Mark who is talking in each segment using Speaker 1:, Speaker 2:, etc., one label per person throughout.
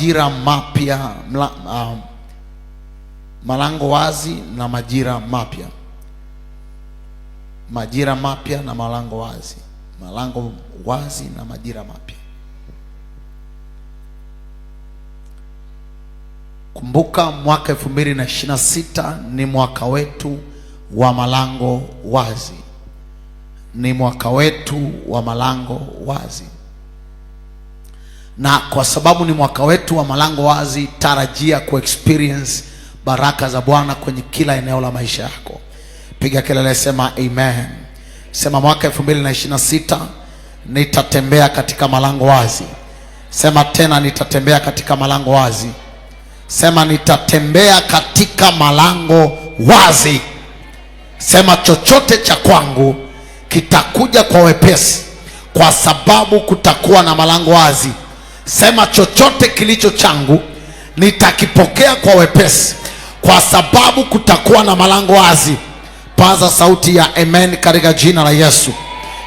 Speaker 1: majira mapya, malango wazi na majira mapya. Majira mapya na malango wazi. Malango wazi na majira mapya. Kumbuka mwaka 2026 ni mwaka wetu wa malango wazi. Ni mwaka wetu wa malango wazi. Na kwa sababu ni mwaka wetu wa malango wazi, tarajia ku-experience baraka za Bwana kwenye kila eneo la maisha yako. Piga kelele, sema amen. Sema mwaka 2026 nitatembea katika malango wazi. Sema tena, nitatembea katika malango wazi. Sema nitatembea katika malango wazi. Sema chochote cha kwangu kitakuja kwa wepesi kwa sababu kutakuwa na malango wazi. Sema chochote kilicho changu nitakipokea kwa wepesi kwa sababu kutakuwa na malango wazi. Paza sauti ya amen katika jina la Yesu.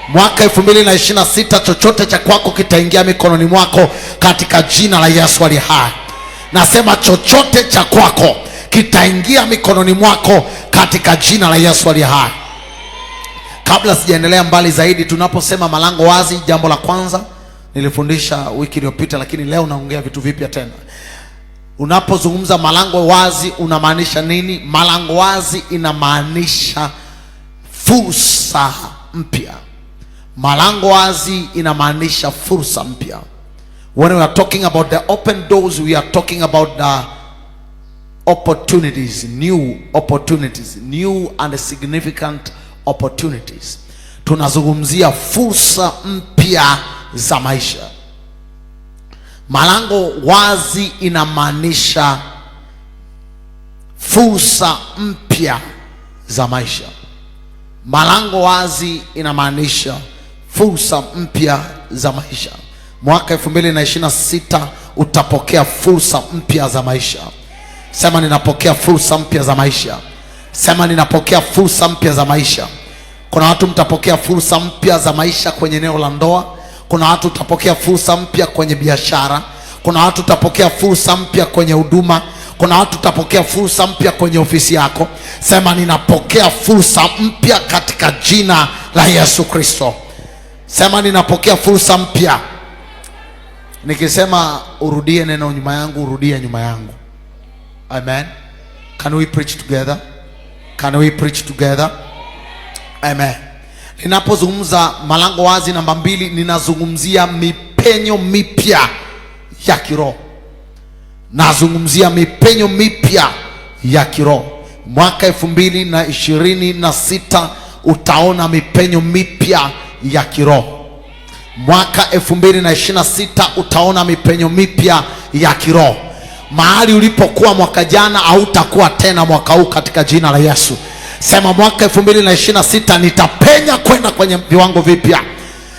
Speaker 1: Mwaka 2026 chochote cha kwako kitaingia mikononi mwako katika jina la Yesu aliye hai. Nasema chochote cha kwako kitaingia mikononi mwako katika jina la Yesu aliye hai. Kabla sijaendelea mbali zaidi, tunaposema malango wazi, jambo la kwanza nilifundisha wiki iliyopita, lakini leo naongea vitu vipya tena. Unapozungumza malango wazi unamaanisha nini? Malango wazi inamaanisha fursa mpya. Malango wazi inamaanisha fursa mpya. When we are talking about the open doors, we are talking about the opportunities, new and significant opportunities. Tunazungumzia fursa mpya za maisha. Malango wazi inamaanisha fursa mpya za maisha. Malango wazi inamaanisha fursa mpya za maisha. Mwaka 2026 utapokea fursa mpya za maisha. Sema ninapokea fursa mpya za maisha. Sema ninapokea fursa mpya za maisha. Kuna watu mtapokea fursa mpya za maisha kwenye eneo la ndoa. Kuna watu utapokea fursa mpya kwenye biashara. Kuna watu utapokea fursa mpya kwenye huduma. Kuna watu utapokea fursa mpya kwenye ofisi yako. Sema ninapokea fursa mpya katika jina la Yesu Kristo. Sema ninapokea fursa mpya. Nikisema urudie neno nyuma yangu, urudie nyuma yangu. Amen. Can we preach together? Can we preach together? Amen. Ninapozungumza malango wazi namba 2, ninazungumzia mipenyo mipya ya kiroho. Nazungumzia mipenyo mipya ya kiroho. Mwaka 2026 utaona mipenyo mipya ya kiroho. Mwaka 2026 utaona mipenyo mipya ya kiroho. Mahali ulipokuwa mwaka jana hautakuwa tena mwaka huu katika jina la Yesu. Sema mwaka 2026 nitapenya kwenda kwenye viwango vipya.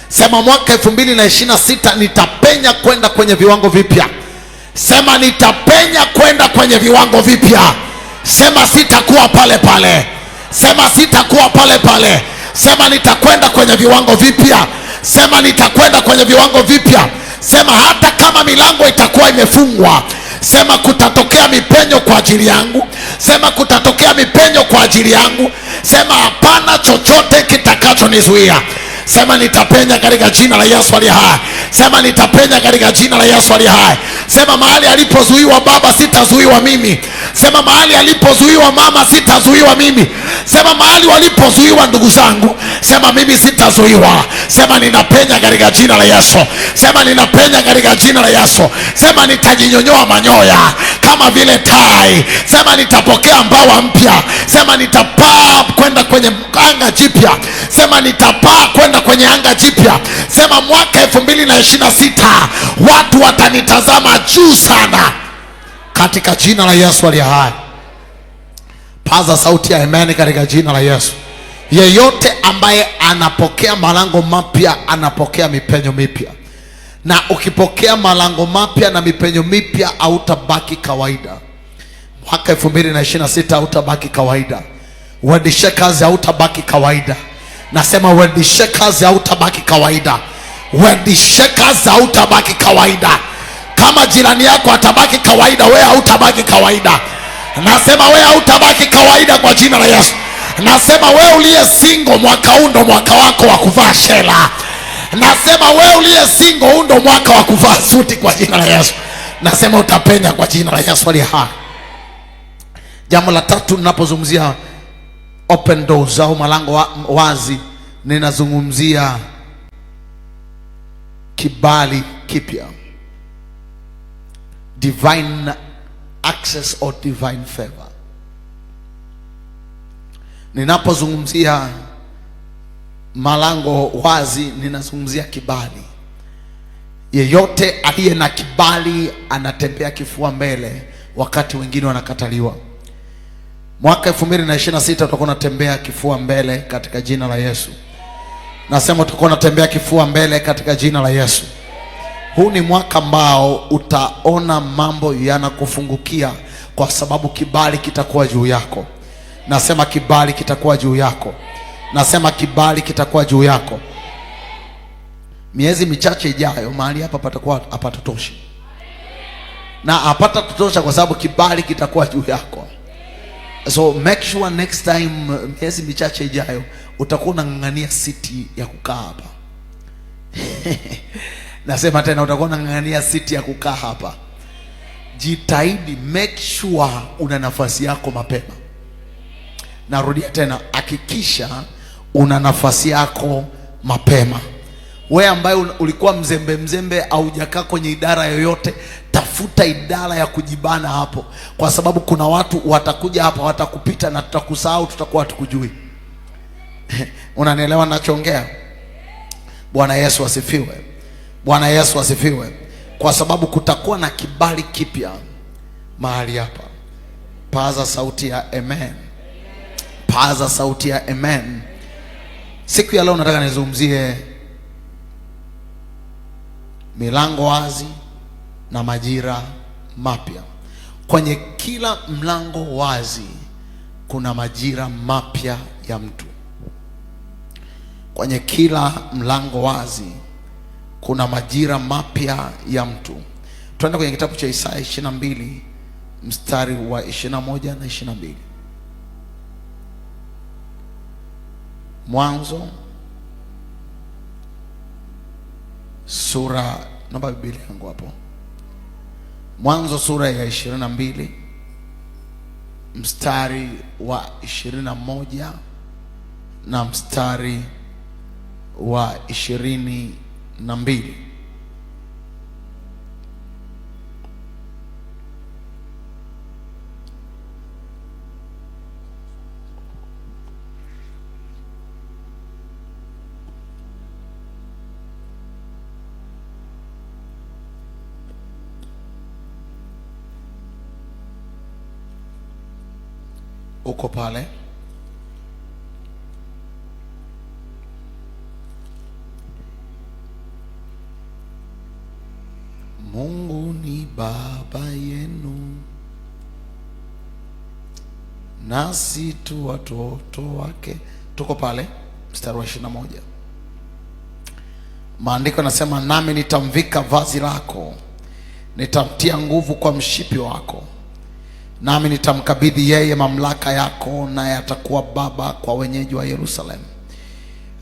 Speaker 1: Sema mwaka 2026 nitapenya kwenda kwenye viwango vipya. Sema nitapenya kwenda kwenye viwango vipya. Sema sitakuwa pale pale. Sema sitakuwa pale pale. Sema nitakwenda kwenye viwango vipya. Sema nitakwenda kwenye viwango vipya. Sema hata kama milango itakuwa imefungwa, sema kutatokea mipenyo kwa ajili yangu. Sema kutatokea mipenyo kwa ajili yangu. Sema hapana chochote kitakachonizuia. Sema nitapenya katika jina la Yesu aliye hai. Sema nitapenya katika jina la Yesu aliye hai. Sema mahali alipozuiwa baba sitazuiwa mimi. Sema mahali alipozuiwa mama sitazuiwa mimi. Sema mahali walipozuiwa ndugu zangu, sema mimi sitazuiwa. Sema ninapenya katika jina la Yesu. Sema ninapenya katika jina la Yesu. Sema nitajinyonyoa manyoya kama vile tai. Sema nitapokea mbawa mpya. Sema nitapaa kwenda kwenye anga jipya. Sema nitapaa kwenda kwenye anga jipya. Sema mwaka 2026 watu watanitazama juu sana katika jina la Yesu aliye hai. Paza sauti ya amen katika jina la Yesu. Yeyote ambaye anapokea malango mapya anapokea mipenyo mipya. Na ukipokea malango mapya na mipenyo mipya hautabaki kawaida. Mwaka 2026 hautabaki kawaida. World Shakers hautabaki kawaida. Nasema World Shakers hautabaki kawaida. World Shakers hautabaki kawaida. Kama jirani yako atabaki kawaida, wewe hautabaki kawaida. Nasema wewe hautabaki kawaida kwa jina la Yesu. Nasema wewe uliye single, mwaka huu ndo mwaka wako wa kuvaa shela. Nasema wewe uliye single, huu ndo mwaka wa kuvaa suti kwa jina la Yesu. Nasema utapenya kwa jina la Yesu aliye hai. Jambo la tatu, ninapozungumzia open doors au malango wazi, ninazungumzia kibali kipya, divine access or divine favor. Ninapozungumzia malango wazi, ninazungumzia kibali. Yeyote aliye na kibali anatembea kifua mbele wakati wengine wanakataliwa. Mwaka 2026 utakuwa unatembea kifua mbele katika jina la Yesu. Nasema utakuwa unatembea kifua mbele katika jina la Yesu. Huu ni mwaka ambao utaona mambo yanakufungukia kwa sababu kibali kitakuwa juu yako. Nasema kibali kitakuwa juu yako. Nasema kibali kitakuwa juu yako. Miezi michache ijayo mahali hapa patakuwa hapatotoshi. Na hapata tutosha kwa sababu kibali kitakuwa juu yako. So make sure next time, miezi michache ijayo utakuwa unang'ang'ania siti ya kukaa hapa. Nasema tena, utakuwa unang'ang'ania siti ya kukaa hapa. Jitahidi, make sure una nafasi yako mapema. Narudia tena, hakikisha una nafasi yako mapema. Wewe ambaye ulikuwa mzembe au hujakaa kwenye idara yoyote, tafuta idara ya kujibana hapo, kwa sababu kuna watu watakuja hapa watakupita na tutakusahau, tutakuwa hatukujui. Unanielewa ninachoongea? Bwana Yesu asifiwe. Bwana Yesu asifiwe. Kwa sababu kutakuwa na kibali kipya mahali hapa. Paza sauti ya amen. Paza sauti ya amen. Siku ya leo nataka nizungumzie milango wazi na majira mapya. Kwenye kila mlango wazi kuna majira mapya ya mtu. Kwenye kila mlango wazi kuna majira mapya ya mtu. Tuende kwenye kitabu cha Isaya 22 mstari wa 21 na 22. Mwanzo sura, naomba Biblia yangu hapo. Mwanzo sura ya 22 mstari wa 21 na mstari wa 22. Uko pale? Mungu ni baba yenu, nasi tu watoto wake. Tuko pale mstari wa 21. Maandiko yanasema, nami nitamvika vazi lako, nitamtia nguvu kwa mshipi wako, nami nitamkabidhi yeye mamlaka yako, naye atakuwa baba kwa wenyeji wa Yerusalemu,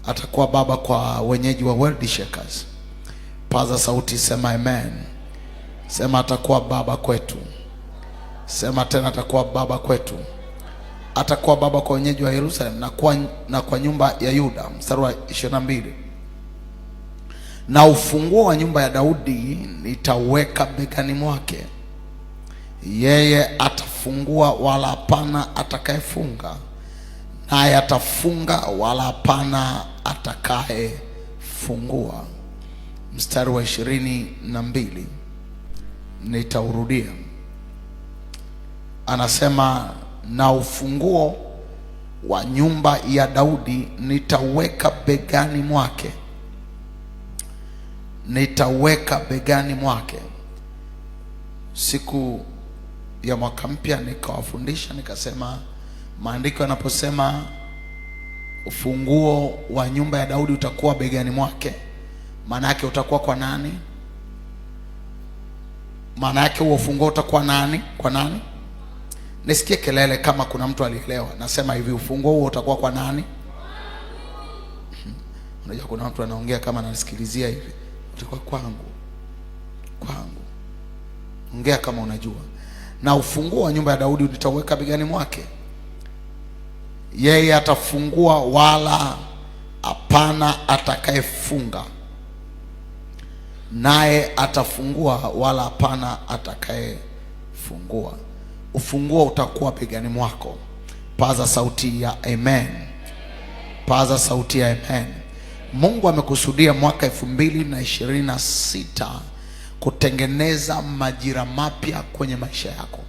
Speaker 1: atakuwa baba kwa wenyeji wa World Shakers. Paza sauti, sema amen. Sema atakuwa baba kwetu. Sema tena, atakuwa baba kwetu. Atakuwa baba kwa wenyeji wa Yerusalemu na kwa nyumba ya Yuda. Mstari wa 22. Na ufunguo wa nyumba ya Daudi nitaweka begani mwake, yeye atafungua wala hapana atakayefunga, naye atafunga wala hapana atakayefungua. Mstari wa 22 nitaurudia. Anasema, na ufunguo wa nyumba ya Daudi nitaweka begani mwake. Nitaweka begani mwake. Siku ya mwaka mpya nikawafundisha nikasema, maandiko yanaposema ufunguo wa nyumba ya Daudi utakuwa begani mwake, maana yake utakuwa kwa nani? Maana yake huo ufunguo utakuwa nani? Kwa nani? Nisikie kelele kama kuna mtu alielewa. Nasema hivi, ufunguo huo utakuwa kwa nani? Unajua kuna mtu anaongea kama ananisikilizia hivi. Utakuwa kwangu. Kwangu. Ongea kama unajua. Na ufunguo wa nyumba ya Daudi nitauweka begani mwake. Yeye atafungua wala hapana atakayefunga. Naye atafungua wala hapana atakayefungua. Ufunguo utakuwa begani mwako. Paza sauti ya amen. Paza sauti ya amen. Mungu amekusudia mwaka 2026 kutengeneza majira mapya kwenye maisha yako.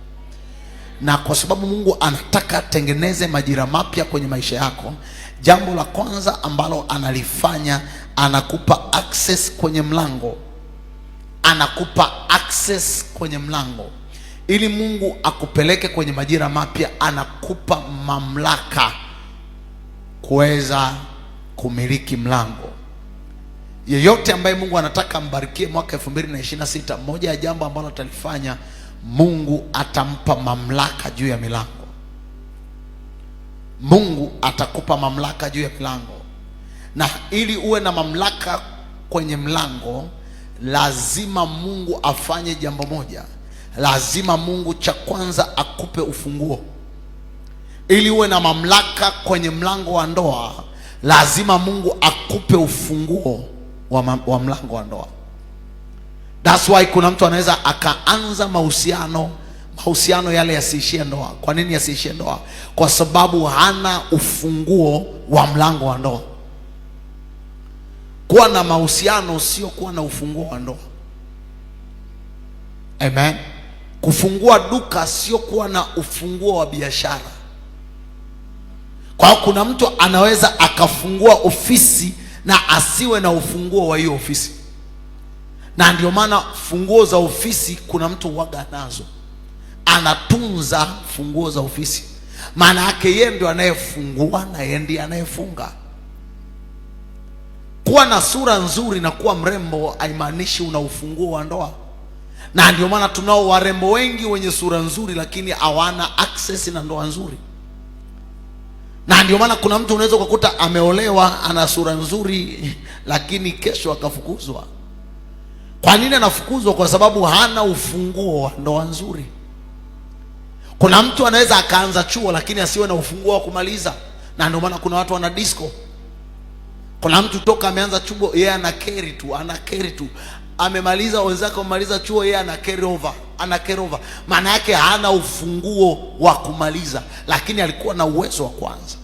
Speaker 1: Na kwa sababu Mungu anataka tengeneze majira mapya kwenye maisha yako, jambo la kwanza ambalo analifanya, anakupa access kwenye mlango. Anakupa access kwenye mlango. Ili Mungu akupeleke kwenye majira mapya, anakupa mamlaka kuweza kumiliki mlango. Yeyote ambaye Mungu anataka mbarikie mwaka 2026, moja ya jambo ambalo atalifanya, Mungu atampa mamlaka juu ya milango. Mungu atakupa mamlaka juu ya milango. Na ili uwe na mamlaka kwenye mlango, lazima Mungu afanye jambo moja. Lazima Mungu cha kwanza akupe ufunguo. Ili uwe na mamlaka kwenye mlango wa ndoa, lazima Mungu akupe ufunguo wa mlango wa ndoa. That's why kuna mtu anaweza akaanza mahusiano yale yasiishie ndoa. Kwa nini yasiishie ndoa? Kwa sababu hana ufunguo wa mlango wa ndoa. Kuwa na mahusiano sio kuwa na ufunguo wa ndoa. Amen. Kufungua duka sio kuwa na ufunguo wa biashara. Kwa hiyo kuna mtu anaweza akafungua ofisi na asiwe na ufunguo wa hiyo ofisi. Na ndio maana funguo za ofisi kuna mtu huaga nazo. Anatunza funguo za ofisi. Maana yake yeye ndio anayefungua na yeye ndiye anayefunga. Kuwa na sura nzuri na kuwa mrembo haimaanishi una ufunguo wa ndoa. Na ndio maana tunao warembo wengi wenye sura nzuri lakini hawana access na ndoa nzuri. Na ndio maana kuna mtu unaweza kukuta ameolewa ana sura nzuri lakini kesho akafukuzwa. Kwa nini anafukuzwa? Kwa sababu hana ufunguo wa ndoa nzuri. Kuna mtu anaweza akaanza chuo lakini asiwe na ufunguo wa kumaliza. Na ndio maana kuna watu wana disco. Kuna mtu toka ameanza chuo yeye ana carry tu. Amemaliza wenzake wamaliza chuo yeye ana carry over. Maana yake hana ufunguo wa kumaliza lakini alikuwa na uwezo wa kwanza.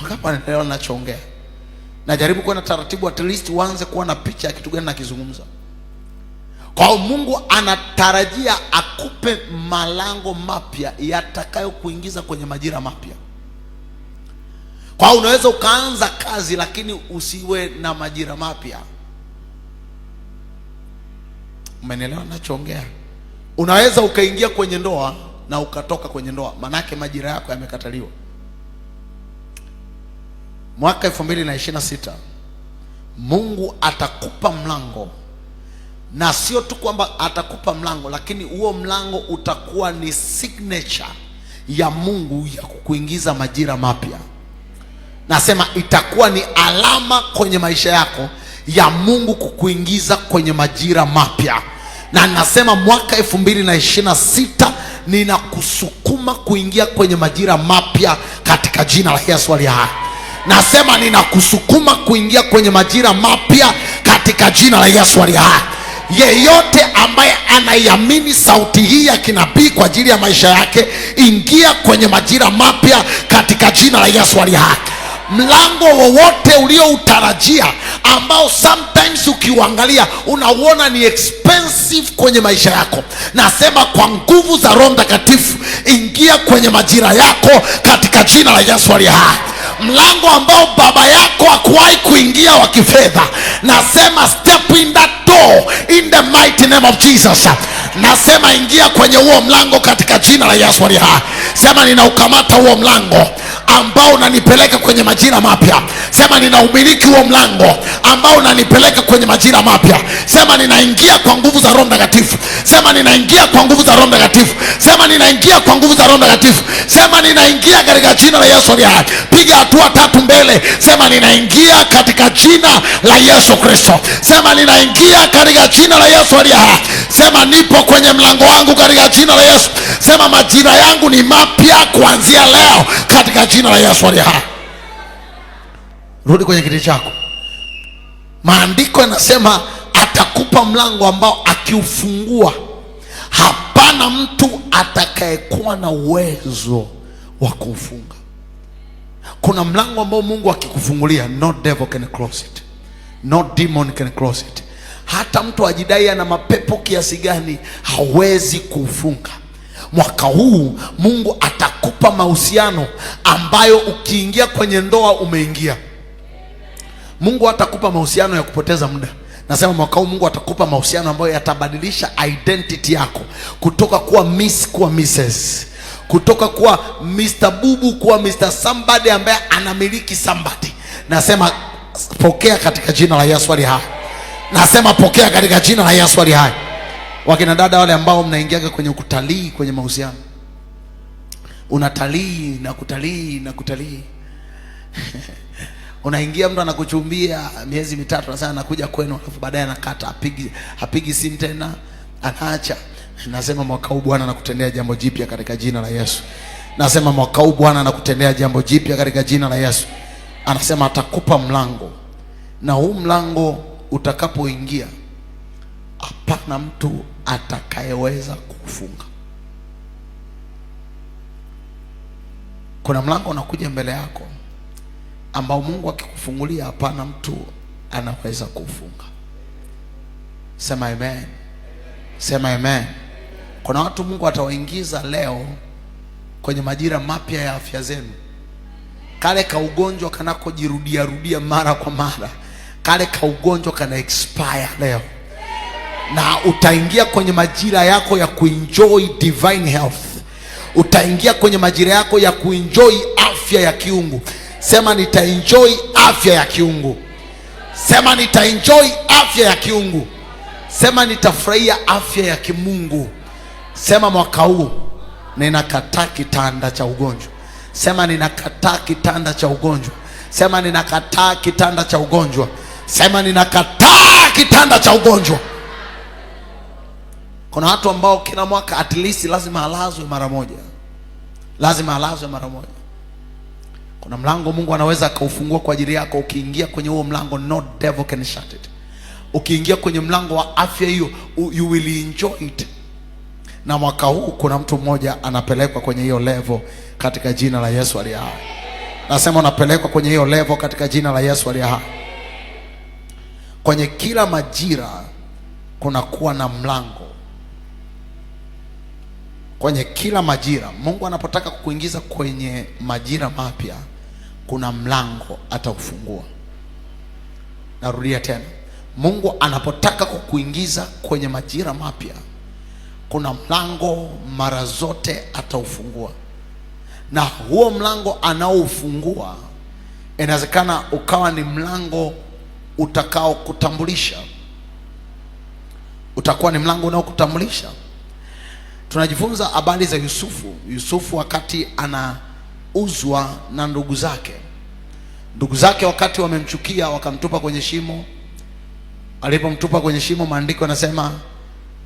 Speaker 1: Hapa ndio ninachoongea. Najaribu kuwa na taratibu, at least uanze kuwa na picha ya kitu gani nakizungumza. Kwa Mungu anatarajia akupe malango mapya yatakayo kuingiza kwenye majira mapya. Kwa unaweza ukaanza kazi lakini usiwe na majira mapya. Umenielewa ninachoongea? Unaweza ukaingia kwenye ndoa na ukatoka kwenye ndoa, manake majira yako yamekataliwa. Mwaka 2026 Mungu atakupa mlango. Na sio tu kwamba atakupa mlango, lakini huo mlango utakuwa ni signature ya Mungu ya kukuingiza majira mapya. Nasema itakuwa ni alama kwenye maisha yako ya Mungu kukuingiza kwenye majira mapya. Na nasema mwaka 2026 ninakusukuma kuingia kwenye majira mapya katika jina la Yesu aliye hai. Nasema ninakusukuma kuingia kwenye majira mapya katika jina la Yesu aliye hai. Yeyote ambaye anaiamini sauti hii ya kinabii kwa ajili ya maisha yake, ingia kwenye majira mapya katika jina la Yesu aliye hai. Mlango wowote ulioutarajia ambao sometimes ukiuangalia unauona ni expensive kwenye maisha yako, nasema kwa nguvu za Roho Mtakatifu ingia kwenye majira yako katika jina la Yesu aliye hai. Mlango ambao baba yako hakuwahi kuingia wa kifedha, nasema step in that door in the mighty name of Jesus. Nasema ingia kwenye huo mlango katika jina la Yesu aliye hai. Sema ninaukamata huo mlango ambao unanipeleka kwenye majira mapya. Sema ninaumiliki huo mlango ambao unanipeleka kwenye majira mapya. Sema ninaingia kwa nguvu za Roho Mtakatifu. Sema ninaingia kwa nguvu za Roho Mtakatifu. Sema ninaingia kwa nguvu za Roho Mtakatifu. Sema ninaingia katika jina la Yesu aliye hai. Piga hatua 3 mbele. Sema ninaingia katika jina la Yesu Kristo. Sema ninaingia katika jina la Yesu aliye hai. Sema nipo kwenye mlango wangu katika jina la Yesu. Sema majira yangu ni mapya kuanzia leo katika jina la Yesu aliye hai. Rudi kwenye kiti chako. Maandiko yanasema atakupa mlango ambao akiufungua hapana mtu atakayekuwa na uwezo wa kuufunga. Kuna mlango ambao Mungu akikufungulia, no devil can close it. No demon can close it. Hata mtu ajidai ana mapepo kiasi gani hawezi kuufunga. Mwaka huu Mungu atakupa mahusiano ambayo ukiingia kwenye ndoa umeingia. Mungu atakupa mahusiano ya kupoteza muda. Nasema mwaka huu Mungu atakupa mahusiano ambayo yatabadilisha identity yako, kutoka kuwa Miss kuwa Mrs, kutoka kuwa Mr. Bubu kuwa Mr. Somebody ambaye anamiliki somebody. Nasema pokea katika jina la Yesu aliye hai. Nasema pokea katika jina la Yesu aliye hai. Wakina dada wale ambao mnaingiaga kwenye kutalii kwenye mahusiano, unatalii na kutalii na kutalii unaingia, mtu anakuchumbia miezi 3, anasema anakuja kwenu, alafu baadaye anakata, hapigi simu tena, anaacha. Nasema mwaka huu Bwana anakutendea jambo jipya katika jina la Yesu. Nasema mwaka huu Bwana anakutendea jambo jipya katika jina la Yesu. Anasema atakupa mlango, na huu mlango utakapoingia hapana mtu atakayeweza kufunga. Kuna mlango unakuja mbele yako ambao Mungu akikufungulia hapana mtu anaweza kufunga. Sema amen. Sema amen. Kuna watu Mungu atawaingiza leo kwenye majira mapya ya afya zenu. Kale ka ugonjwa kanako rudia mara kwa mara, kale ka ugonjwa kana expire leo, na utaingia kwenye majira yako ya kuenjoy divine health. Utaingia kwenye majira yako ya kuenjoy afya ya kiungu. Sema nitaenjoy afya ya kiungu. Sema nitaenjoy afya ya kiungu. Sema nitafurahia afya ya kimungu. Sema mwaka huu ninakataa kitanda cha ugonjwa. Sema ninakataa kitanda cha ugonjwa. Sema ninakataa kitanda cha ugonjwa. Sema ninakataa kitanda cha ugonjwa. Kuna watu ambao kila mwaka at least lazima alazwe mara moja. Lazima alazwe mara moja. Kuna mlango Mungu anaweza akaufungua kwa ajili yako. Ukiingia kwenye huo mlango, no devil can shut it. Ukiingia kwenye mlango wa afya hiyo, you will enjoy it. Na mwaka huu kuna mtu mmoja anapelekwa kwenye hiyo level katika jina la Yesu aliye hai. Nasema unapelekwa kwenye hiyo level katika jina la Yesu aliye hai. Kwenye kila majira kuna kuwa na mlango. Kwenye kila majira Mungu anapotaka kukuingiza kwenye majira mapya, kuna mlango ataufungua. Narudia tena, Mungu anapotaka kukuingiza kwenye majira mapya, kuna mlango mara zote ataufungua. Na huo mlango anaoufungua inawezekana ukawa ni mlango utakao kutambulisha. Utakuwa ni mlango unaokutambulisha. Tunajifunza habari za Yusufu. Yusufu wakati anauzwa na ndugu zake. Ndugu zake wakati wamemchukia wakamtupa kwenye shimo. Alipomtupa kwenye shimo, maandiko yanasema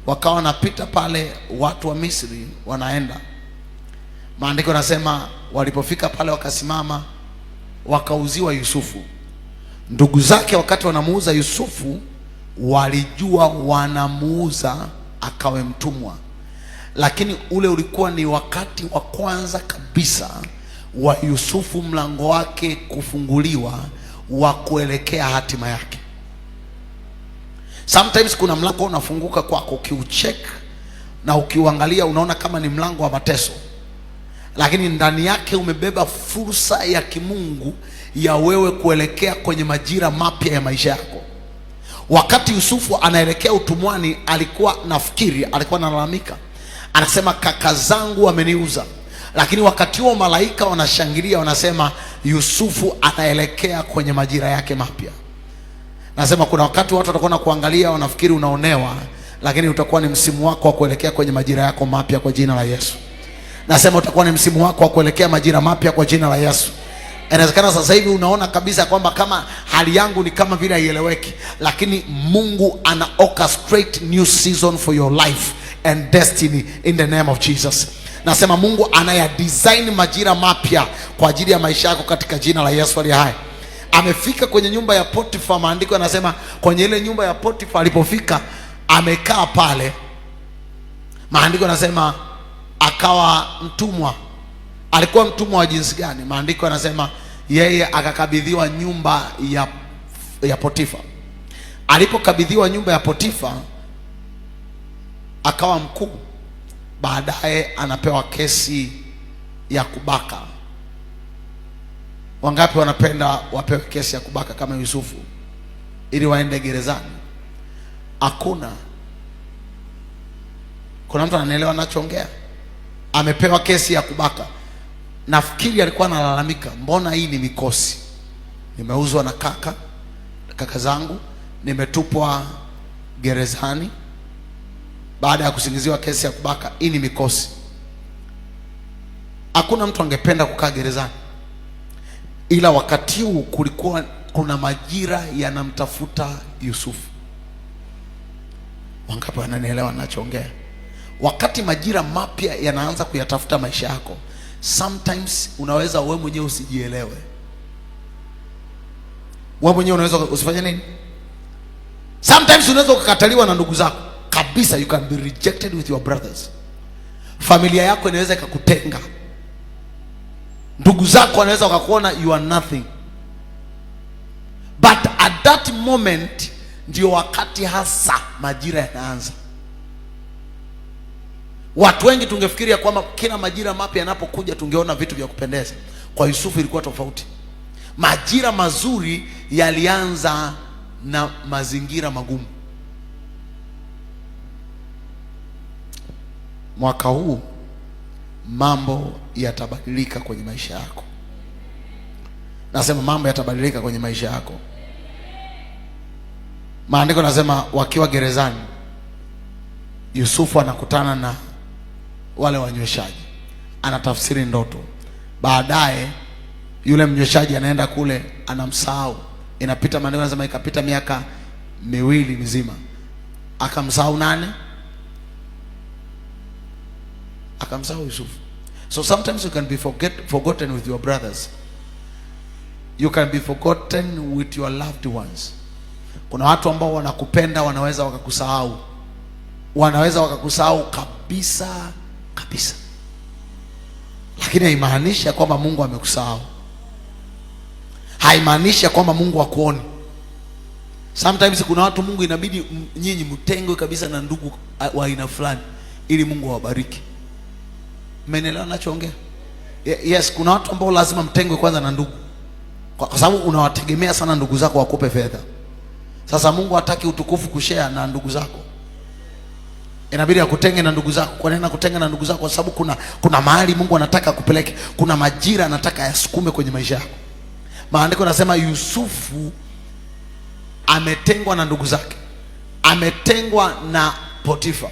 Speaker 1: wakawa wanapita pale watu wa Misri wanaenda. Maandiko yanasema walipofika pale wakasimama wakauziwa Yusufu. Ndugu zake wakati wanamuuza Yusufu walijua wanamuuza akawe mtumwa. Lakini ule ulikuwa ni wakati wa kwanza kabisa wa Yusufu mlango wake kufunguliwa wa kuelekea hatima yake. Sometimes kuna mlango unafunguka kwako, ukiucheck na ukiuangalia unaona kama ni mlango wa mateso, lakini ndani yake umebeba fursa ya kimungu ya wewe kuelekea kwenye majira mapya ya maisha yako. Wakati Yusufu anaelekea utumwani, alikuwa analalamika. Anasema kaka zangu wameniuza, Lakini wakati huo malaika wanashangilia, wanasema Yusufu anaelekea kwenye majira yake mapya. Nasema kuna wakati watu watakuwa na kuangalia, wanafikiri unaonewa, lakini utakuwa ni msimu wako wa kuelekea kwenye majira yako mapya kwa jina la Yesu. Nasema utakuwa ni msimu wako wa kuelekea majira mapya kwa jina la Yesu. Inawezekana sasa hivi unaona kabisa kwamba kama hali yangu ni kama vile haieleweki, lakini Mungu ana orchestrate new season for your life and destiny in the name of Jesus. Nasema Mungu anaya design majira mapya kwa ajili ya maisha yako katika jina la Yesu aliye hai. Amefika kwenye nyumba ya Potifa. Maandiko yanasema kwenye ile nyumba ya Potifa alipofika, amekaa pale. Maandiko yanasema akawa mtumwa. Alikuwa mtumwa wa jinsi gani? Maandiko yanasema yeye akakabidhiwa nyumba ya Potifa. Alipokabidhiwa nyumba ya Potifa akawa mkuu. Baadaye anapewa kesi ya kubaka. Wangapi wanapenda wapewe kesi ya kubaka kama Yusufu ili waende gerezani? Hakuna. Kuna mtu ananielewa ninachoongea? Amepewa kesi ya kubaka. Nafikiri alikuwa analalamika, mbona hii ni mikosi, nimeuzwa na kaka zangu, nimetupwa gerezani baada ya kusingiziwa kesi ya kubaka. Hii ni mikosi. Hakuna mtu angependa kukaa gerezani, ila wakati huu kulikuwa kuna majira yanamtafuta Yusufu. Wangapi wananielewa ninachoongea? Wakati majira mapya yanaanza kuyatafuta maisha yako, sometimes unaweza wewe mwenyewe usijielewe. Wewe mwenyewe unaweza usifanye nini? Sometimes unaweza kukataliwa na ndugu zako kabisa. You can be rejected with your brothers. Familia yako inaweza ikakutenga. Ndugu zako wanaweza wakakuona you are nothing. But at that moment ndio wakati hasa majira yanaanza. Watu wengi tungefikiria kwamba kila majira mapya yanapokuja tungeona vitu vya kupendeza. Kwa Yusufu ilikuwa tofauti. Majira mazuri yalianza na mazingira magumu. Mwaka huu mambo yatabadilika kwenye maisha yako. Nasema mambo yatabadilika kwenye maisha yako. Maandiko nasema wakiwa gerezani, Yusufu anakutana na wale wanyweshaji, anatafsiri ndoto. Baadaye yule mnyweshaji anaenda kule, anamsahau. Inapita maandiko yanasema ikapita miaka 2 mizima, akamsahau nani? Akamsahau Yusufu. So sometimes you can be forgotten with your brothers. You can be forgotten with your loved ones. Kuna watu ambao wanakupenda wanaweza wakakusahau. Wanaweza wakakusahau kabisa kabisa. Lakini haimaanisha kwamba Mungu amekusahau. Haimaanisha kwamba Mungu hakuoni. Sometimes kuna watu Mungu inabidi nyinyi mtengwe kabisa na ndugu wa aina fulani ili Mungu awabariki. Mmenielewa ninachoongea? Yes, kuna watu ambao lazima mtengwe kwanza na ndugu. Kwa sababu unawategemea sana ndugu zako wakupe fedha. Sasa Mungu hataki utukufu kushare na ndugu zako. Inabidi akutenge na ndugu zako. Kwa nini anakutenga na ndugu zako? Kwa sababu kuna mahali Mungu anataka kupeleke. Kuna majira anataka yasukume kwenye maisha yako. Maandiko yanasema Yusufu ametengwa na ndugu zake. Ametengwa na Potifa.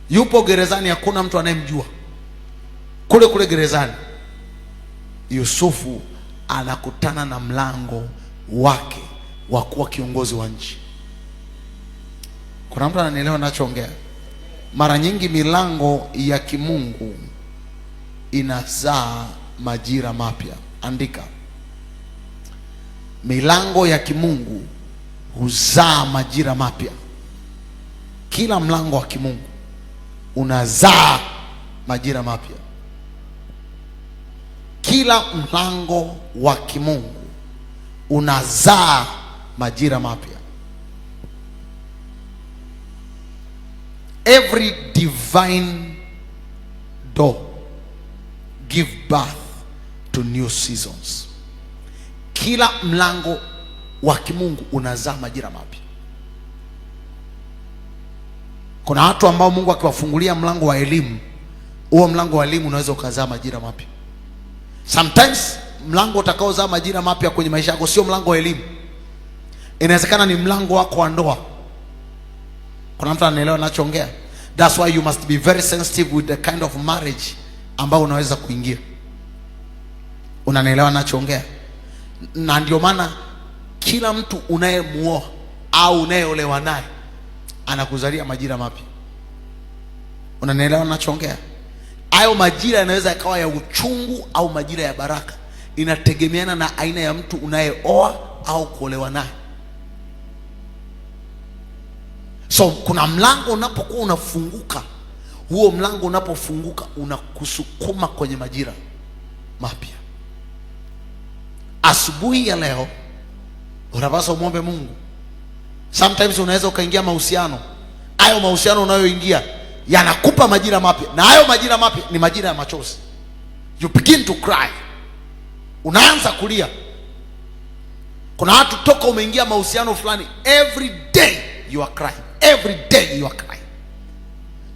Speaker 1: Yupo gerezani, hakuna mtu anayemjua. Kule gerezani Yusufu anakutana na mlango wake wa kuwa kiongozi wa nchi. Kuna mtu ananielewa ninachoongea? Mara nyingi milango ya kimungu inazaa majira mapya. Andika, milango ya kimungu huzaa majira mapya. Kila mlango wa kimungu unazaa majira mapya. Kila mlango wa kimungu unazaa majira mapya. Every divine door give birth to new seasons. Kila mlango wa kimungu unazaa majira mapya. Kuna watu ambao Mungu akiwafungulia mlango wa elimu, huo mlango wa elimu unaweza ukazaa majira mapya. Sometimes mlango utakaozaa majira mapya kwenye maisha yako sio mlango wa elimu. Inawezekana ni mlango wako wa ndoa. Kuna mtu anaelewa ninachoongea? That's why you must be very sensitive with the kind of marriage ambao unaweza kuingia. Unanielewa ninachoongea? Na ndio maana kila mtu unayemuoa au unayeolewa naye anakuzalia majira mapya. Unanielewa ninachoongea? Hayo majira yanaweza yakawa ya uchungu au majira ya baraka. Inategemeana na aina ya mtu unayeoa au kuolewa naye. So kuna mlango unapokuwa unafunguka, huo mlango unapofunguka unakusukuma kwenye majira mapya. Asubuhi ya leo unapaswa umwombe Mungu. Sometimes unaweza ukaingia mahusiano, hayo mahusiano unayoingia yanakupa majira mapya, na hayo majira mapya ni majira ya machozi. You begin to cry, unaanza kulia. Kuna watu toka umeingia mahusiano fulani, every day you are crying, every day you are crying.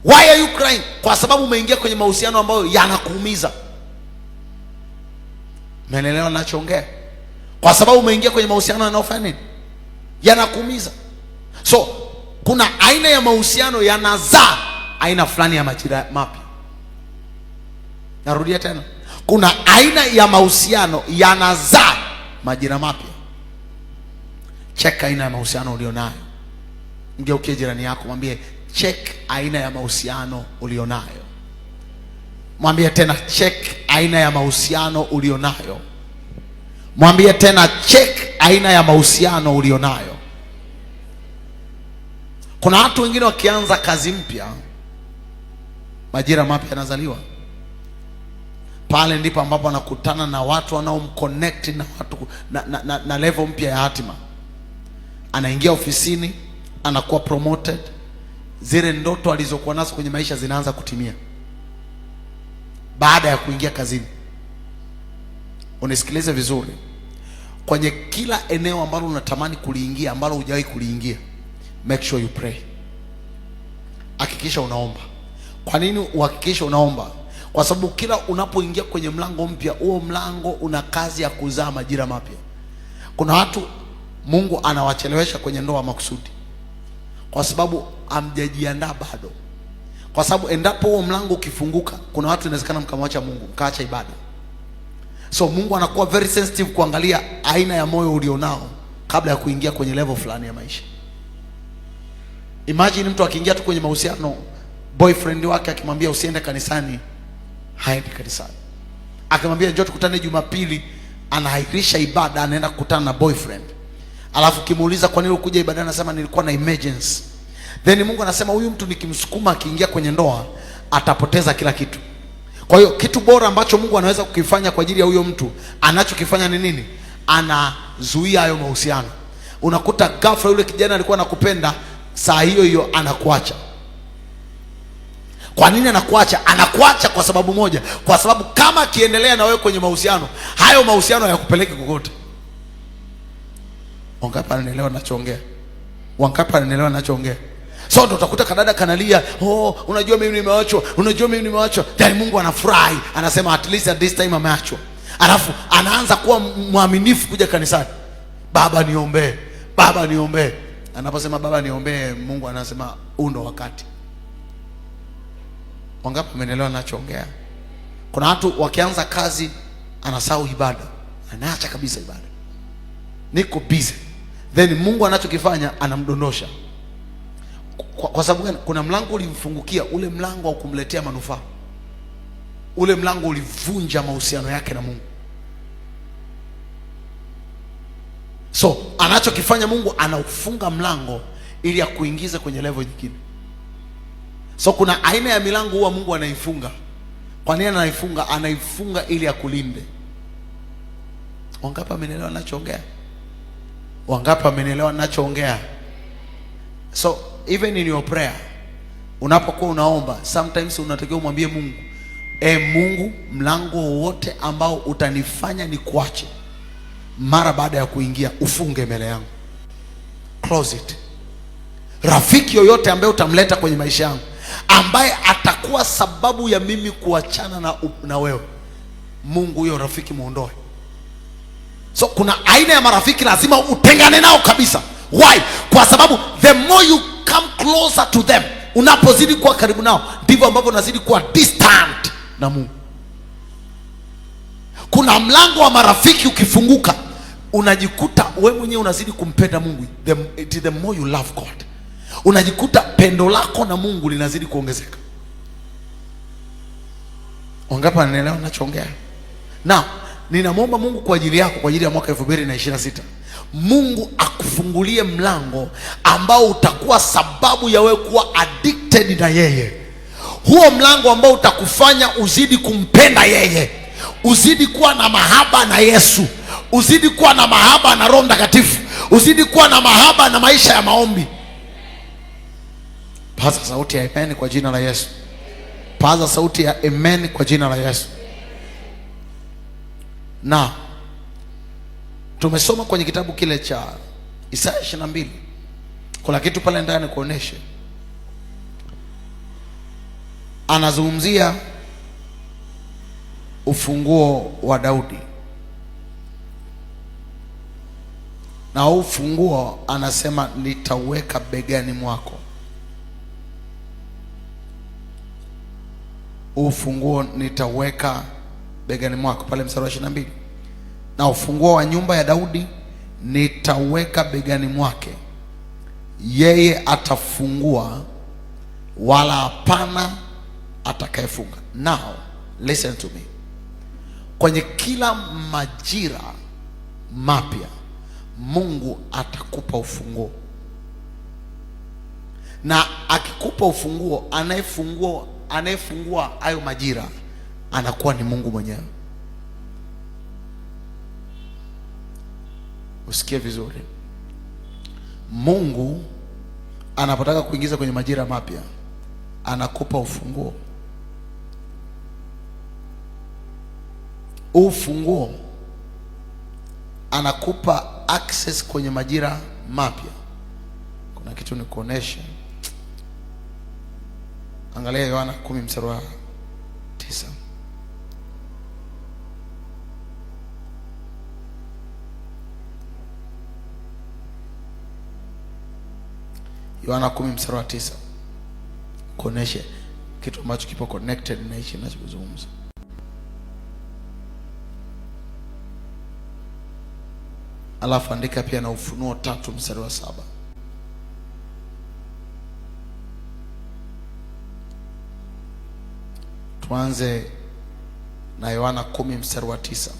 Speaker 1: Why are you crying? Kwa sababu umeingia kwenye mahusiano ambayo yanakuumiza. Umeelewa ninachoongea? Kwa sababu umeingia kwenye mahusiano yanayofanya nini? Yanakuumiza. So kuna aina ya mahusiano yanazaa aina fulani ya majira mapya. Narudia tena, kuna aina ya mahusiano yanazaa majira mapya. Check aina ya mahusiano ulionayo. Ngeukie jirani yako, mwambie check aina ya mahusiano ulionayo. Mwambie tena check aina ya mahusiano ulionayo. Mwambie tena check aina ya mahusiano ulionayo. Kuna watu wengine wakianza kazi mpya, majira mapya yanazaliwa. Pale ndipo ambapo anakutana na watu wanaomconnect na watu na level mpya ya hatima. Anaingia ofisini, anakuwa promoted. Zile ndoto alizokuwa nazo kwenye maisha zinaanza kutimia baada ya kuingia kazini. Unisikilize vizuri. Kwenye kila eneo ambalo unatamani kuliingia, ambalo hujawahi kuliingia, make sure you pray. Hakikisha unaomba. Kwa nini uhakikisha unaomba? Kwa sababu kila unapoingia kwenye mlango mpya, huo mlango una kazi ya kuzaa majira mapya. Kuna watu Mungu anawachelewesha kwenye ndoa makusudi, kwa sababu hamjajiandaa bado. Kwa sababu endapo huo mlango ukifunguka, kuna watu inawezekana mkamwacha Mungu, mkaacha ibada. So Mungu anakuwa very sensitive kuangalia aina ya moyo ulionao kabla ya kuingia kwenye level fulani ya maisha. Imagine mtu akiingia tu kwenye mahusiano, boyfriend wake akimwambia usiende kanisani, haendi kanisani. Akimwambia njoo tukutane Jumapili, anahairisha ibada, anaenda kukutana na boyfriend. Alafu kimuuliza kwa nini ukuja ibada, anasema nilikuwa na emergency. Then Mungu anasema huyu mtu nikimsukuma akiingia kwenye ndoa atapoteza kila kitu. Kwa hiyo kitu bora ambacho Mungu anaweza kukifanya kwa ajili ya huyo mtu, anachokifanya ni nini? Anazuia hayo mahusiano. Unakuta ghafla yule kijana alikuwa anakupenda, saa hiyo hiyo anakuacha. Kwa nini anakuacha? Anakuacha kwa sababu moja, kwa sababu kama akiendelea na wewe kwenye mahusiano, hayo mahusiano hayakupeleki kokote. Wangapi wanaelewa ninachoongea? Wangapi wanaelewa ninachoongea? So ndo utakuta kadada kanalia, oh, unajua mimi nimeachwa, unajua mimi nimeachwa. Then Mungu anafurahi, anasema at least at this time ameachwa. Alafu anaanza kuwa mwaminifu kuja kanisani. Baba niombee, baba niombee. Anaposema baba niombee, Mungu anasema huu ndo wakati. Wangapi wanaelewa ninachoongea? Kuna watu wakianza kazi anasahau ibada, anaacha kabisa ibada. Niko busy. Then Mungu anachokifanya anamdondosha. Kwa sababu gani? Kuna mlango ulimfungukia, ule mlango wa kumletea manufaa. Ule mlango ulivunja mahusiano yake na Mungu. So anachokifanya Mungu, anaufunga mlango ili akuingize kwenye level nyingine. So kuna aina ya milango huwa Mungu anaifunga. Kwa nini anaifunga? Anaifunga ili akulinde. Wangapi wamenielewa ninachoongea? Wangapi wamenielewa ninachoongea? So even in your prayer, unapokuwa unaomba, sometimes unatakiwa umwambie Mungu, Mungu, mlango wote ambao utanifanya nikuache mara baada ya kuingia, ufunge mbele yangu. Close it. Rafiki yoyote ambaye utamleta kwenye maisha yangu ambaye atakuwa sababu ya mimi kuachana na wewe, Mungu huyo rafiki muondoe. So kuna aina ya marafiki lazima utengane nao kabisa. Why? Kwa sababu the more you come closer to them, unapozidi kuwa karibu nao, ndivyo ambavyo unazidi kuwa distant na Mungu. Kuna mlango wa marafiki ukifunguka, unajikuta wewe mwenyewe unazidi kumpenda Mungu. The more you love God, unajikuta pendo lako na Mungu linazidi kuongezeka. Wangapi wanaelewa ninachoongea? Na ninamwomba Mungu kwa ajili yako, kwa ajili ya mwaka 2026, Mungu akufungulie mlango ambao utakuwa sababu ya wewe kuwa addicted na yeye. Huo mlango ambao utakufanya uzidi kumpenda yeye, uzidi kuwa na mahaba na Yesu, uzidi kuwa na mahaba na Roho Mtakatifu, uzidi kuwa na mahaba na maisha ya maombi. Paza sauti ya amen kwa jina la Yesu. Paza sauti ya amen kwa jina la Yesu. Na tumesoma kwenye kitabu kile cha Isaya 22. Kuna kitu pale ndani kuoneshe. Anazungumzia ufunguo wa Daudi. Na ufunguo anasema nitaweka begani mwako. Ufunguo nitaweka begani mwako, pale mstari wa 22. Na ufunguo wa nyumba ya Daudi nitaweka begani mwake, yeye atafungua wala hapana atakayefunga. Now listen to me. Kwenye kila majira mapya Mungu atakupa ufunguo, na akikupa ufunguo, anayefungua hayo majira anakuwa ni Mungu mwenyewe. Usikie vizuri. Mungu anapotaka kuingiza kwenye majira mapya anakupa ufunguo. Ufunguo anakupa access kwenye majira mapya. Kuna kitu nikuoneshe. Angalia Yohana 10 mstari wa 9. Yohana 10 mstari wa 9. Kuoneshe kitu ambacho kipo connected na hichi ninachozungumza. Alafu andika pia na Ufunuo 3 mstari wa 7. Tuanze na Yohana 10 mstari wa 9.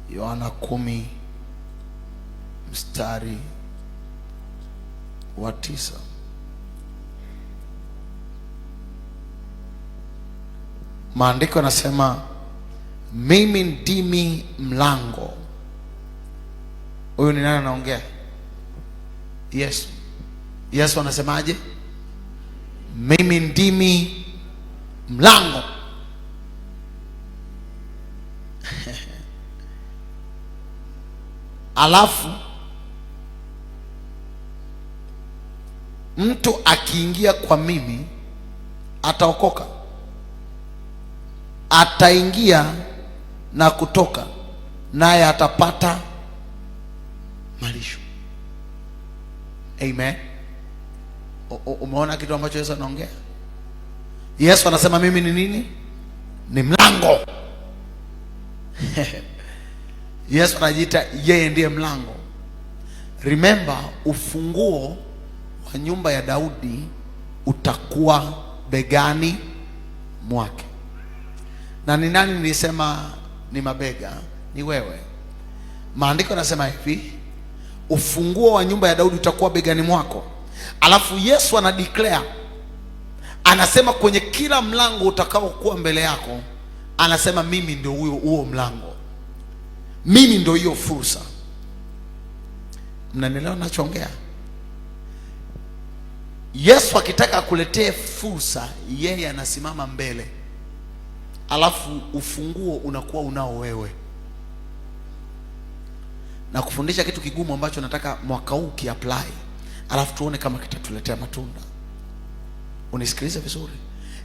Speaker 1: Yohana 10 mstari wa 9. Maandiko yanasema mimi ndimi mlango. Huyu ni nani anaongea? Yesu. Yesu anasemaje? Mimi ndimi mlango. Alafu mtu akiingia kwa mimi ataokoka, ataingia na kutoka, naye atapata malisho. Amen. Umeona kitu ambacho Yesu anaongea? Yesu anasema mimi ni nini? Ni mlango. Yesu anajiita yeye ndiye mlango. Remember, ufunguo wa nyumba ya Daudi utakuwa begani mwake. Na ni nani nilisema ni mabega? Ni wewe. Maandiko yanasema hivi, ufunguo wa nyumba ya Daudi utakuwa begani mwako. Alafu Yesu ana declare, anasema kwenye kila mlango utakao kuwa mbele yako, anasema mimi ndio huo mlango, mimi ndio hiyo fursa. Mnanielewa ninachoongea? Yesu akitaka akuletee fursa, yeye anasimama mbele, alafu ufunguo unakuwa unao wewe. na kufundisha kitu kigumu ambacho nataka mwaka huu kiapply, alafu tuone kama kitatuletea matunda. Unisikilize vizuri.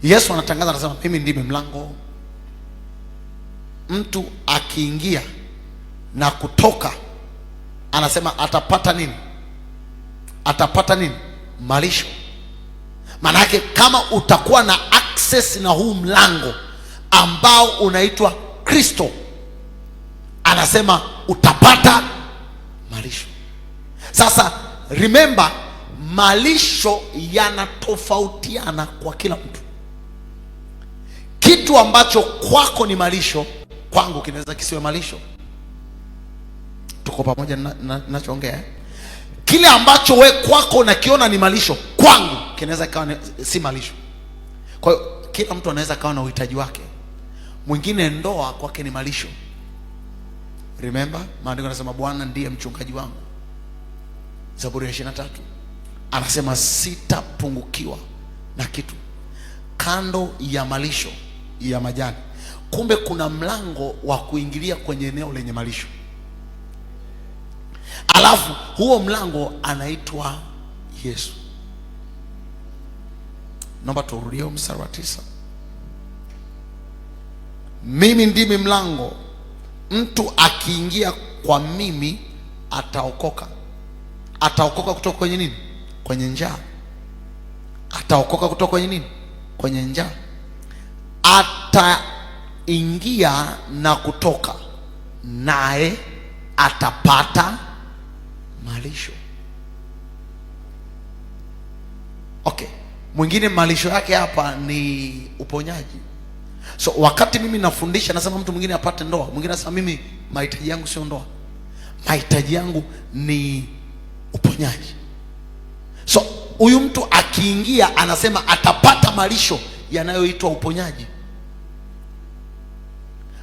Speaker 1: Yesu anatangaza, anasema mimi ndimi mlango. Mtu akiingia na kutoka, anasema atapata nini? Atapata nini? Malisho. Maana yake kama utakuwa na access na huu mlango ambao unaitwa Kristo, anasema utapata malisho. Sasa remember, malisho yanatofautiana kwa kila mtu. Kitu ambacho kwako ni malisho, kwangu kinaweza kisiwe malisho. Tuko pamoja ninachoongea? Kile ambacho we kwako unakiona ni malisho, kwangu kinaweza kawa si malisho. Kwa hiyo kila mtu anaweza kawa na uhitaji wake. Mwingine ndoa kwake ni malisho. Remember, maandiko yanasema Bwana ndiye mchungaji wangu. Zaburi ya 23 anasema sitapungukiwa na kitu. Kando ya malisho ya majani, kumbe kuna mlango wa kuingilia kwenye eneo lenye malisho. Alafu huo mlango anaitwa Yesu. Naomba turudie mstari wa 9. Mimi ndimi mlango, mtu akiingia kwa mimi ataokoka. Ataokoka kutoka kwenye nini? Kwenye njaa. Ataokoka kutoka kwenye nini? Kwenye njaa. Ataingia na kutoka, naye atapata malisho. Okay, mwingine malisho yake hapa ni uponyaji. So wakati mimi nafundisha, nasema mtu mwingine apate ndoa, mwingine anasema mimi mahitaji yangu sio ndoa, mahitaji yangu ni uponyaji. So huyu mtu akiingia, anasema atapata malisho yanayoitwa uponyaji.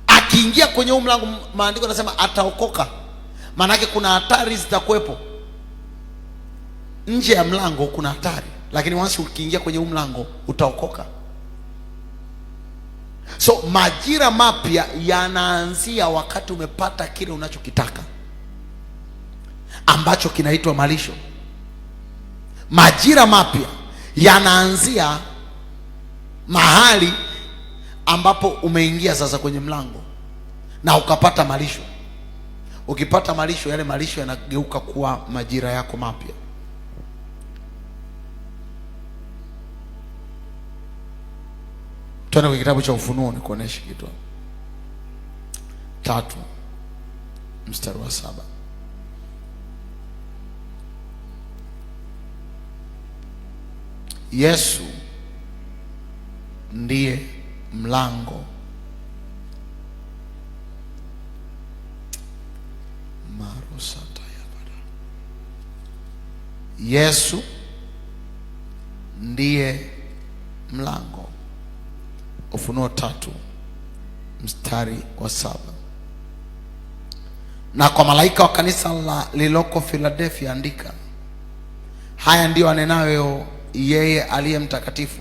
Speaker 1: Akiingia kwenye huu mlango, maandiko yanasema ataokoka. Maana yake kuna hatari zitakuwepo nje ya mlango, kuna hatari, lakini once ukiingia kwenye huu mlango utaokoka. So majira mapya yanaanzia wakati umepata kile unachokitaka ambacho kinaitwa malisho. Majira mapya yanaanzia mahali ambapo umeingia sasa kwenye mlango na ukapata malisho. Ukipata malisho, yale malisho yanageuka kuwa majira yako mapya. Tuende kwenye kitabu cha Ufunuo nikuoneshe kitu. 3 mstari wa 7. Yesu ndiye mlango. Yesu ndiye mlango. Ufunuo 3 mstari wa 7. Na kwa malaika wa kanisa lililoko Philadelphia andika, haya ndiyo anenayo yeye aliye mtakatifu,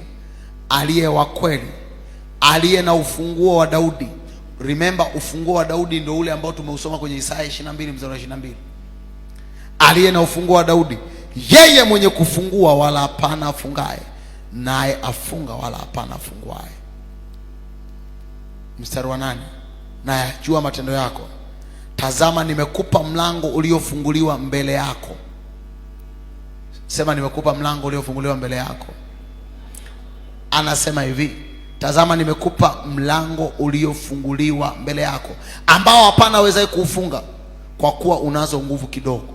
Speaker 1: aliye wa kweli, aliye na ufunguo wa Daudi. Remember, ufunguo wa Daudi ndio ule ambao tumeusoma kwenye Isaya 22 mstari wa 22. Aliye na ufunguo wa Daudi, yeye mwenye kufungua wala hapana afungaye, naye afunga wala hapana afunguaye. Mstari wa 8, naye ajua matendo yako. Tazama, nimekupa mlango uliofunguliwa mbele yako. Sema, nimekupa mlango uliofunguliwa mbele yako. Anasema hivi, tazama nimekupa mlango uliofunguliwa mbele yako, ambao hapana wezaye kuufunga, kwa kuwa unazo nguvu kidogo.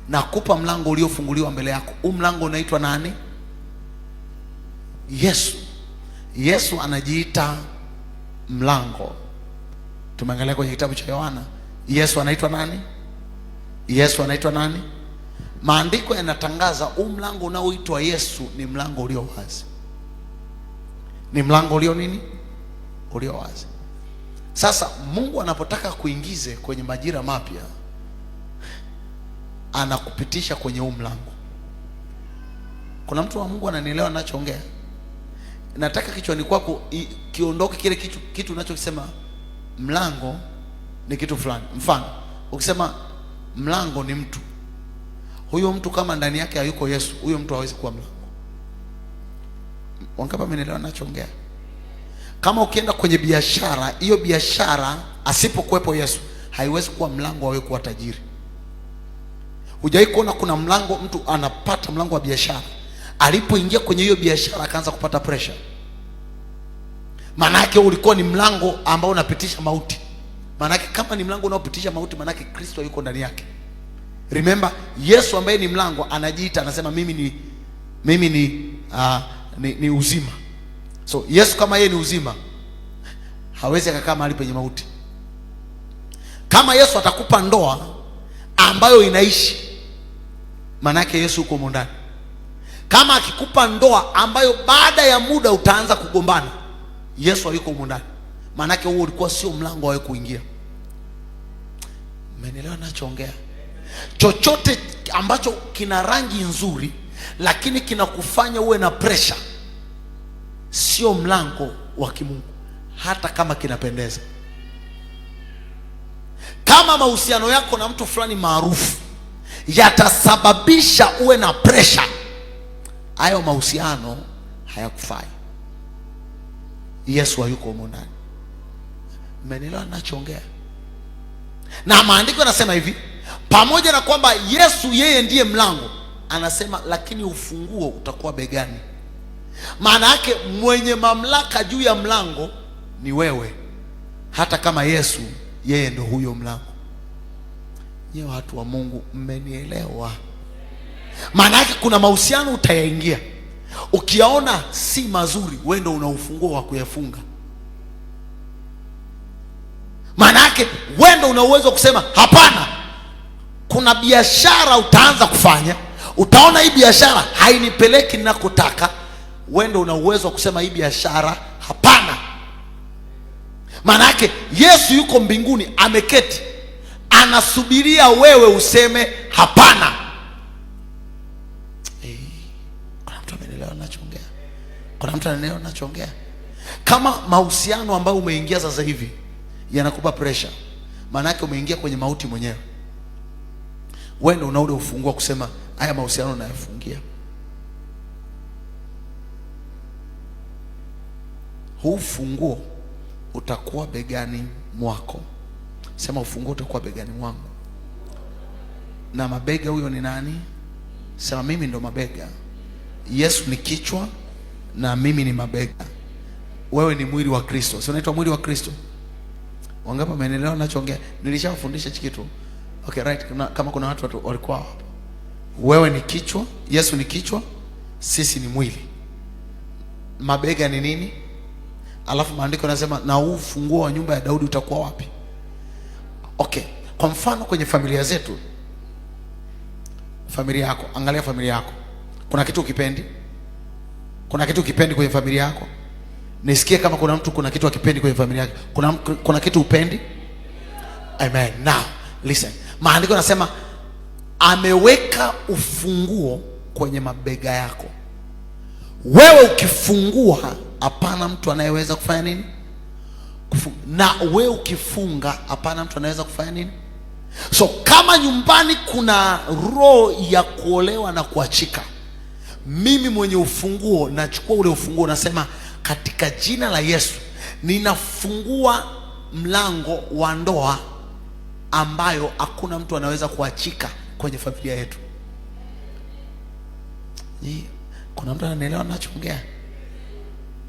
Speaker 1: Nakupa mlango uliofunguliwa mbele yako. Huu mlango unaitwa nani? Yesu. Yesu anajiita mlango. Tumeangalia kwenye kitabu cha Yohana, Yesu anaitwa nani? Yesu anaitwa nani? Maandiko yanatangaza huu mlango unaoitwa Yesu ni mlango ulio wazi. Ni mlango ulio nini? Ulio wazi. Sasa Mungu anapotaka kuingize kwenye majira mapya, anakupitisha kwenye huu mlango. Kuna mtu wa Mungu ananielewa ninachoongea? Nataka kichwani kwako kiondoke kile kitu unachokisema mlango ni kitu fulani. Mfano, ukisema mlango ni mtu, huyo mtu kama ndani yake hayuko Yesu, huyo mtu hawezi kuwa mlango. Wangapi wanaelewa ninachoongea? Kama ukienda kwenye biashara, hiyo biashara asipokuwepo Yesu haiwezi kuwa mlango awe kuwa tajiri. Hujai kuona kuna mlango, mtu anapata mlango wa biashara, alipoingia kwenye hiyo biashara akaanza kupata pressure? Maana yake ulikuwa ni mlango ambao unapitisha mauti. Maana yake kama ni mlango unaopitisha mauti, maana yake Kristo yuko ndani yake. Remember, Yesu ambaye ni mlango anajiita, anasema mimi ni uzima. So Yesu kama yeye ni uzima, hawezi akakaa mahali penye mauti. Kama Yesu atakupa ndoa ambayo inaishi, maana yake Yesu yuko ndani. Kama akikupa ndoa ambayo baada ya muda utaanza kugombana, Yesu hayuko ndani. Maana yake huo ulikuwa sio mlango wa kuingia. Umeelewa ninachoongea? Chochote ambacho kina rangi nzuri lakini kinakufanya uwe na pressure, sio mlango wa kimungu, hata kama kinapendeza. Kama mahusiano yako na mtu fulani maarufu yatasababisha uwe na pressure, hayo mahusiano hayakufai. Yesu hayuko humo ndani. Umeelewa ninachoongea? Na maandiko yanasema hivi, pamoja na kwamba Yesu yeye ndiye mlango, anasema lakini ufunguo utakuwa begani. Maana yake mwenye mamlaka juu ya mlango ni wewe, hata kama Yesu yeye ndio huyo mlango. Nyewe watu wa Mungu, mmenielewa? Maana yake kuna mahusiano utayaingia, ukiyaona si mazuri, wewe ndio una ufunguo wa kuyafunga. Maana yake wewe ndio una uwezo kusema hapana. Kuna biashara utaanza kufanya, utaona hii biashara hainipeleki ninakotaka, wewe ndio una uwezo wa kusema hii biashara hapana. Maana yake Yesu yuko mbinguni ameketi, anasubiria wewe useme hapana. Kuna mtu anaelewa ninachoongea? Kuna mtu anaelewa ninachoongea? Kama mahusiano ambayo umeingia sasa hivi yanakupa pressure, maana yake umeingia kwenye mauti mwenyewe. Wewe ndio una ule ufunguo kusema haya mahusiano nayafungia. Huu ufunguo utakuwa begani mwako. Sema ufunguo utakuwa begani mwangu. Na mabega huyo ni nani? Sema mimi ndo mabega. Yesu ni kichwa na mimi ni mabega. Wewe ni mwili wa Kristo. Si unaitwa mwili wa Kristo? Wangapi wamenelewa ninachoongea? Nilishawafundisha hiki kitu. Okay, right. Kama kuna watu walikuwa hapo. Wewe ni kichwa, Yesu ni kichwa, sisi ni mwili. Mabega ni nini? Alafu maandiko yanasema na huu funguo wa nyumba ya Daudi utakuwa wapi? Okay, kwa mfano kwenye familia zetu, familia yako, angalia familia yako. Kuna kitu ukipendi? Kuna kitu ukipendi kwenye familia yako? Nisikie kama kuna mtu kuna kitu akipendi kwenye familia yake. Kuna kitu upendi? Amen. Now, listen. Maandiko yanasema ameweka ufunguo kwenye mabega yako. Wewe ukifungua, hapana mtu anayeweza kufanya nini? Na wewe ukifunga, hapana mtu anaweza kufanya nini? So kama nyumbani kuna roho ya kuolewa na kuachika, mimi mwenye ufunguo nachukua ule ufunguo, nasema katika jina la Yesu ninafungua mlango wa ndoa ambayo hakuna mtu anaweza kuachika kwenye familia yetu. Kuna mtu ananielewa ninachoongea?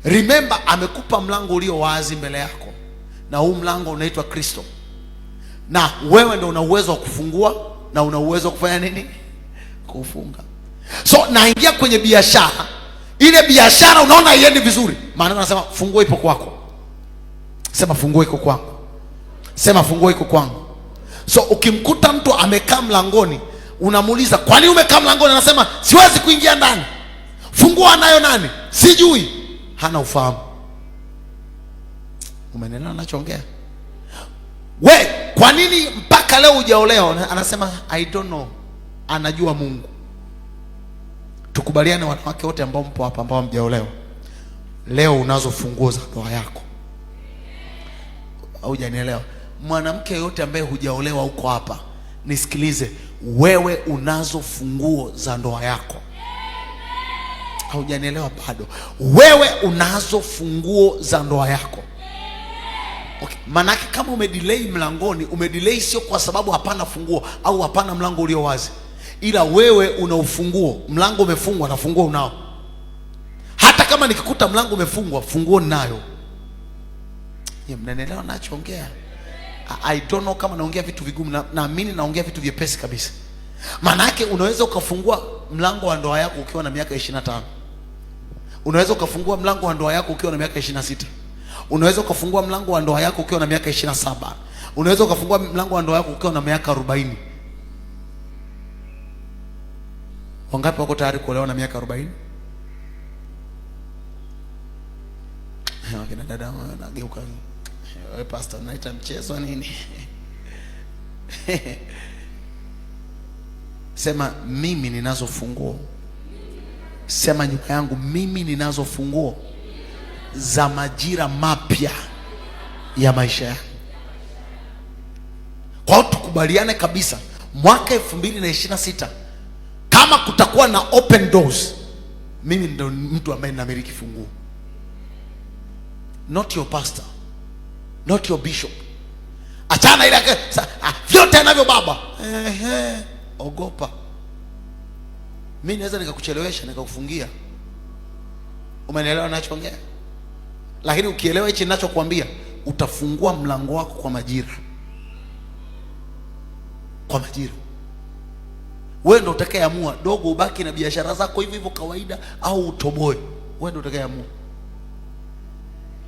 Speaker 1: Remember, amekupa mlango ulio wazi mbele yako, na huu mlango unaitwa Kristo. Na wewe ndio una uwezo wa kufungua na una uwezo wa kufanya nini? Kufunga. So naingia kwenye biashara, ile biashara unaona haiendi vizuri, maana unasema funguo ipo kwako. Sema funguo iko kwangu. Sema funguo iko kwangu. So ukimkuta mtu amekaa mlangoni, unamuuliza kwa nini umekaa mlangoni? Anasema siwezi kuingia ndani. Funguo anayo nani? Sijui. Hana ufahamu. Umeelewa ninachoongea? We, kwa nini mpaka leo hujaolewa? Anasema I don't know. Anajua Mungu. Tukubaliane wanawake wote ambao mpo hapa ambao hamjaolewa, leo unazo funguo za ndoa yako. Hujanielewa? mwanamke yote ambaye hujaolewa huko hapa, nisikilize, wewe unazo funguo za ndoa yako. Haujanielewa bado? Wewe unazo funguo za ndoa yako. Okay. Manake kama umedelay mlangoni, umedelay sio kwa sababu hapana funguo au hapana mlango ulio wazi, ila wewe una ufunguo. Mlango umefungwa na funguo unao. Hata kama nikikuta mlango umefungwa, funguo ninayo. Mnanielewa nachoongea? I don't know kama naongea vitu vigumu, naamini naongea vitu vyepesi kabisa. Manake unaweza ukafungua mlango wa ndoa yako ukiwa na miaka 25. Unaweza ukafungua mlango wa ndoa yako ukiwa na miaka 26. Unaweza ukafungua mlango wa ndoa yako ukiwa na miaka 27. Unaweza ukafungua mlango wa ndoa yako ukiwa na miaka 40. Wangapi wako tayari kuolewa na miaka 40? Wakina dada wanageuka, wewe pastor unaita mchezo nini? Sema mimi ninazo funguo. Sema nyuma yangu, mimi ninazo funguo za majira mapya ya maisha yangu. Kwa hiyo tukubaliane kabisa, mwaka 2026 kama kutakuwa na open doors, mimi ndo mtu ambaye ninamiliki funguo. Not your pastor, not your bishop. Achana ile vyote anavyo baba. Ogopa. Mimi naweza nikakuchelewesha, nikakufungia. Umeelewa ninachoongea? Lakini ukielewa hichi ninachokuambia, utafungua mlango wako kwa majira. Kwa majira. Wewe ndio utakayeamua, dogo ubaki na biashara zako hivi hivyo kawaida au utoboe. Wewe ndio utakayeamua.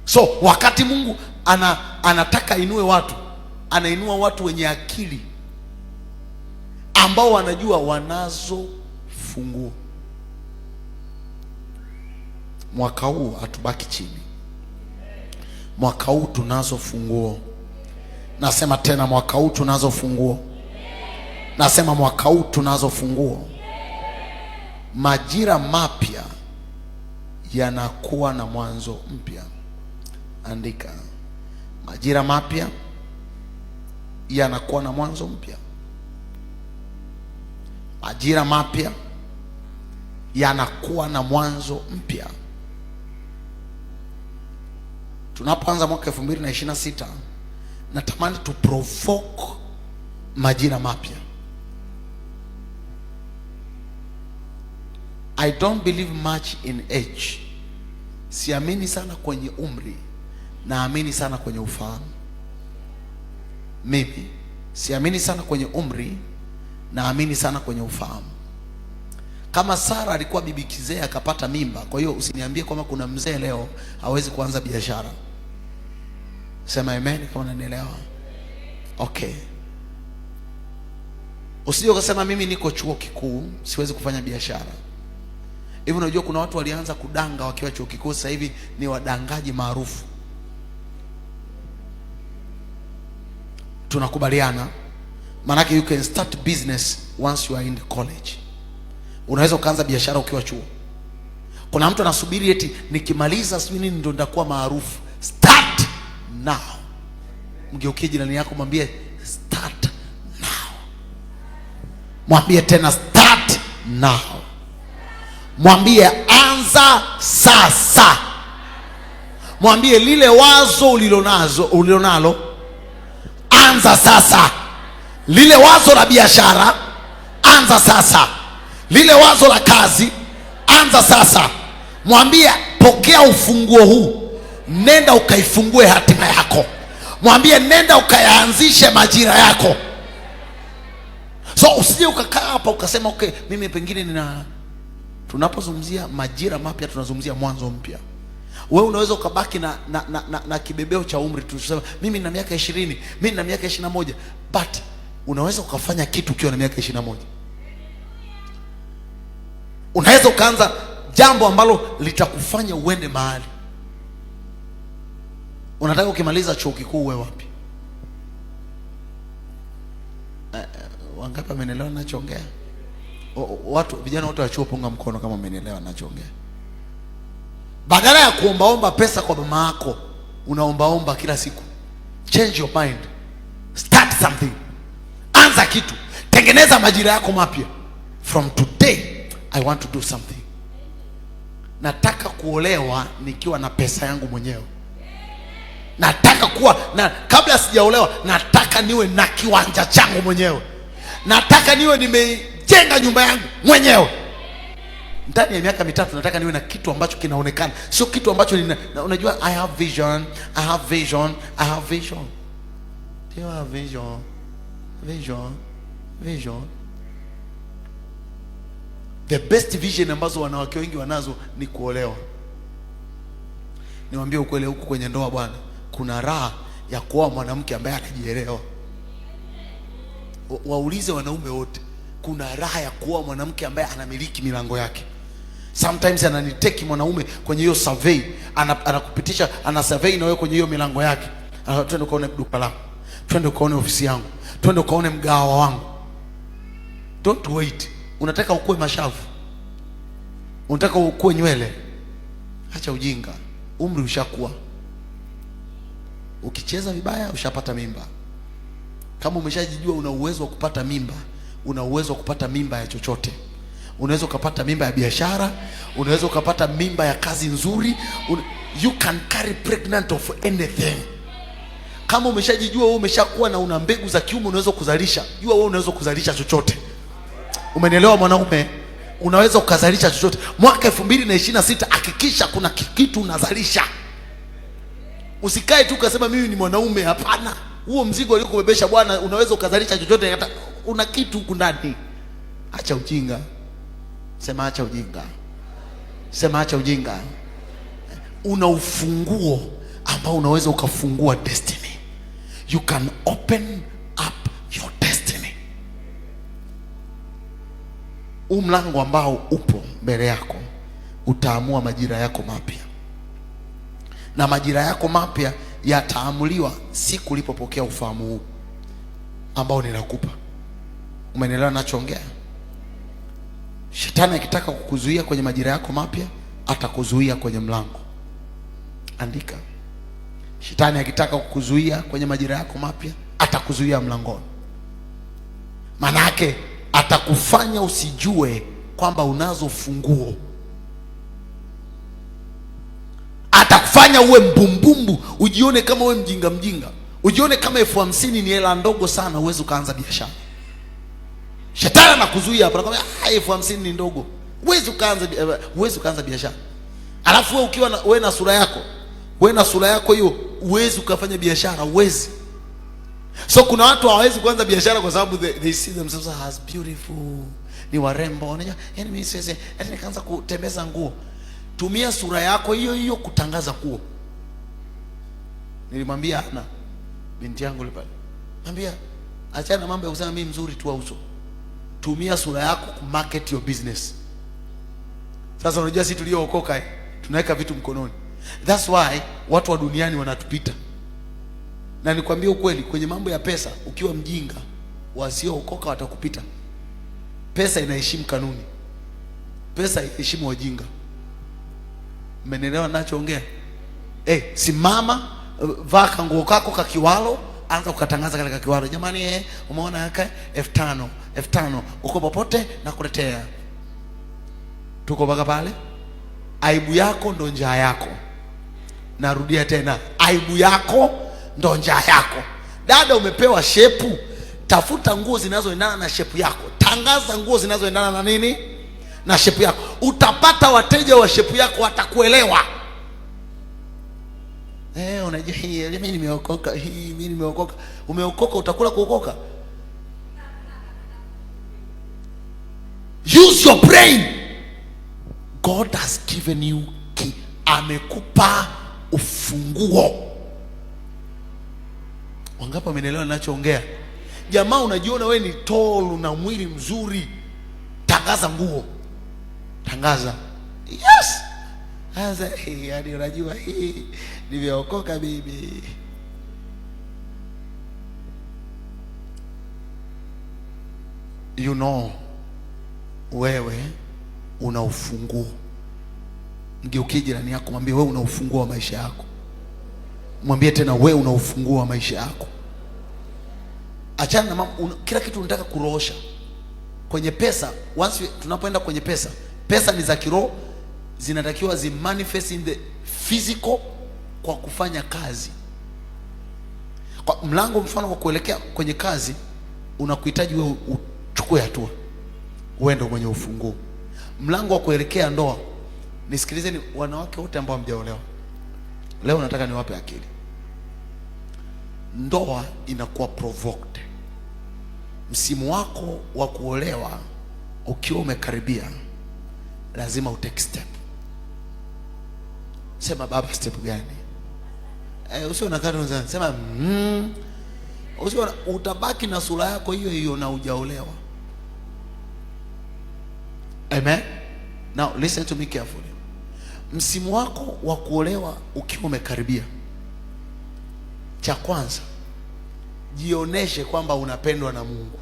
Speaker 1: So wakati Mungu anataka inue watu, anainua watu wenye akili ambao wanajua wanazo funguo. Mwaka huu hatubaki chini. Mwaka huu tunazo funguo. Nasema tena, mwaka huu tunazo funguo. Nasema mwaka huu tunazo funguo. Majira mapya yanakuwa na mwanzo mpya. Andika, majira mapya yanakuwa na mwanzo mpya. Majira mapya yanakuwa na mwanzo mpya. Tunapoanza mwaka 2026, natamani tu provoke majira mapya. I don't believe much in age. Siamini sana kwenye umri, naamini sana kwenye ufahamu. Mimi siamini sana kwenye umri, naamini sana kwenye ufahamu. Kama Sara alikuwa bibi kizee akapata mimba, kwa hiyo usiniambie kwamba kuna mzee leo hawezi kuanza biashara. Sema amen kama unanielewa. Okay. Usije ukasema mimi niko chuo kikuu siwezi kufanya biashara. Hivi unajua kuna watu walianza kudanga wakiwa chuo kikuu, sasa hivi ni wadangaji maarufu. Tunakubaliana? Manake you can start business once you are in the college. Unaweza ukaanza biashara ukiwa chuo. Kuna mtu anasubiri eti nikimaliza sijui nini ndio nitakuwa maarufu. Start now. Mgeukie jirani yako mwambie start now. Mwambie tena start now. Mwambie anza sasa. Mwambie lile wazo ulilonalo anza sasa. Lile wazo la biashara anza sasa. Lile wazo la kazi anza sasa. Mwambie pokea ufunguo huu, nenda ukaifungue hatima yako. Mwambie nenda ukayaanzishe majira yako. So usije ukakaa hapa ukasema okay, mimi pengine tunapozungumzia majira mapya tunazungumzia mwanzo mpya. Wewe unaweza ukabaki na kibebeo cha umri, tunasema mimi nina miaka 20, mimi nina miaka 21, but unaweza ukafanya kitu ukiwa na miaka 21. Unaweza ukaanza jambo ambalo litakufanya uende mahali. Unataka ukimaliza chuo kikuu uwe wapi? Wangapi wamenielewa ninachoongea? Watu vijana wote wa chuo punga mkono kama wamenielewa ninachoongea. Badala ya kuombaomba pesa kwa mama yako, unaombaomba kila siku. Change your mind. something. Anza kitu. Tengeneza majira yako mapya. From today I want to do something. Nataka kuolewa nikiwa na pesa yangu mwenyewe. Nataka kuwa na, kabla sijaolewa nataka niwe na kiwanja changu mwenyewe. Nataka niwe nimejenga nyumba yangu mwenyewe. Ndani ya miaka 3 nataka niwe na kitu ambacho kinaonekana, sio kitu ambacho unajua I have vision, I have vision, I have vision. You have vision. Vision. Vision. The best vision ambazo wanawake wengi wanazo ni kuolewa. Niwaambie ukweli, huku kwenye ndoa bwana, kuna raha ya kuoa mwanamke ambaye anajielewa. Waulize wanaume wote, kuna raha ya kuoa mwanamke ambaye anamiliki milango yake. Sometimes ananiteki mwanaume kwenye hiyo survey, anakupitisha, ana survey na wewe kwenye hiyo milango yake. Twende kaone duka lako, twende kaone ofisi yangu, twende kaone mgahawa wangu. Don't wait. Unataka ukue mashavu, unataka ukue nywele, acha ujinga. Umri ushakuwa. Ukicheza vibaya ushapata mimba. Kama umeshajijua una uwezo wa kupata mimba, una uwezo wa kupata mimba ya chochote. Unaweza kupata mimba ya biashara, unaweza kupata mimba ya kazi nzuri. You can carry pregnant of anything. Kama umeshajijua wewe umeshakuwa na una mbegu za kiume, unaweza kuzalisha. Jua wewe unaweza kuzalisha chochote. Umenielewa mwanaume? Unaweza kuzalisha chochote. Mwaka 2026 hakikisha kuna kitu unazalisha. Usikae tu ukasema mimi ni mwanaume. Hapana. Huo mzigo uliokubebesha Bwana, unaweza kuzalisha chochote. Una kitu huko ndani. Acha ujinga. Sema acha ujinga. Sema acha ujinga. Una ufunguo ambao unaweza ukafungua destiny. You can open up your destiny. Mlango ambao upo mbele yako utaamua majira yako mapya. Na majira yako mapya yataamuliwa siku ulipopokea ufahamu huu ambao ninakupa. Umenielewa ninachoongea? Shetani akitaka kukuzuia kwenye majira yako mapya, atakuzuia kwenye mlango. Andika. Shetani akitaka kukuzuia kwenye majira yako mapya, atakuzuia mlangoni. Maana yake atakufanya usijue kwamba unazo funguo. Atakufanya uwe mbumbumbu, ujione kama uwe mjinga. Ujione kama 50,000 ni hela ndogo sana, uweze kuanza biashara. Shetani anakuzuia hapo, anakuambia 50,000 ni ndogo. Uweze kuanza biashara. Alafu wewe ukiwa wewe na sura yako, hiyo uweze ukafanya biashara, uweze. So kuna watu hawawezi kuanza biashara kwa sababu they see themselves as beautiful. Ni warembo. Unajua, yani mimi siwezi, ati nikaanza kutembeza nguo. Tumia sura yako hiyo kutangaza nguo. Nilimwambia Ana, binti yangu ile pale, mwambia achana na mambo ya kusema mimi mzuri tu uso. Tumia sura yako ku market your business. Sasa unajua sisi tuliookoka tunaweka vitu mkononi. That's why watu wa duniani wanatupita. Na nikwambia ukweli, kwenye mambo ya pesa ukiwa mjinga, wasiookoka watakupita. Pesa inaheshimu kanuni. Pesa inaheshimu wajinga. Mmenielewa ninachoongea? Simama, vaa kanguo kako kakiwalo, anza kukatangaza katika kiwalo. Jamani, umeona yake 5,000 uko popote na kuletea. Tuko mpaka pale. Aibu yako ndo njaa yako. Narudia tena, aibu yako ndo njaa yako. Dada, umepewa shepu, tafuta nguo zinazoendana na shepu yako. Tangaza nguo zinazoendana na nini? Na shepu yako. Utapata wateja wa shepu yako, watakuelewa. Unajua mimi nimeokoka, mimi nimeokoka. Umeokoka, utakula kuokoka. Use your brain. God has given you key. Amekupa ufunguo. Wangapi wamenielewa ninachoongea? Jamaa, unajiona wewe ni tall, una mwili mzuri, tangaza nguo. Tangaza. Yes. Sasa yani unajua nimeokoka bibi. You know, wewe una ufunguo. Mgeukie jirani yako, mwambie wewe una ufunguo wa maisha yako. Mwambie tena, wewe una ufunguo wa maisha yako. Achana na mambo kila kitu unataka kuroosha kwenye pesa. Once tunapoenda kwenye pesa, pesa ni za kiroho, zinatakiwa zi manifest in the physical kwa kufanya kazi. Kwa mlango mfano wa kuelekea kwenye kazi unakuhitaji wewe uchukue hatua, wewe ndio mwenye ufunguo. Mlango wa kuelekea ndoa, nisikilizeni wanawake wote ambao hamjaolewa leo, nataka niwape akili. Ndoa inakuwa provoked. Msimu wako wa kuolewa ukiwa umekaribia, lazima utake step. Sema baba, step gani? Usio na kati unasema sema usio, utabaki na sura yako hiyo hiyo na hujaolewa. Amen. Now listen to me carefully. Msimu wako wa kuolewa ukiwa umekaribia, cha kwanza jioneshe kwamba unapendwa na Mungu.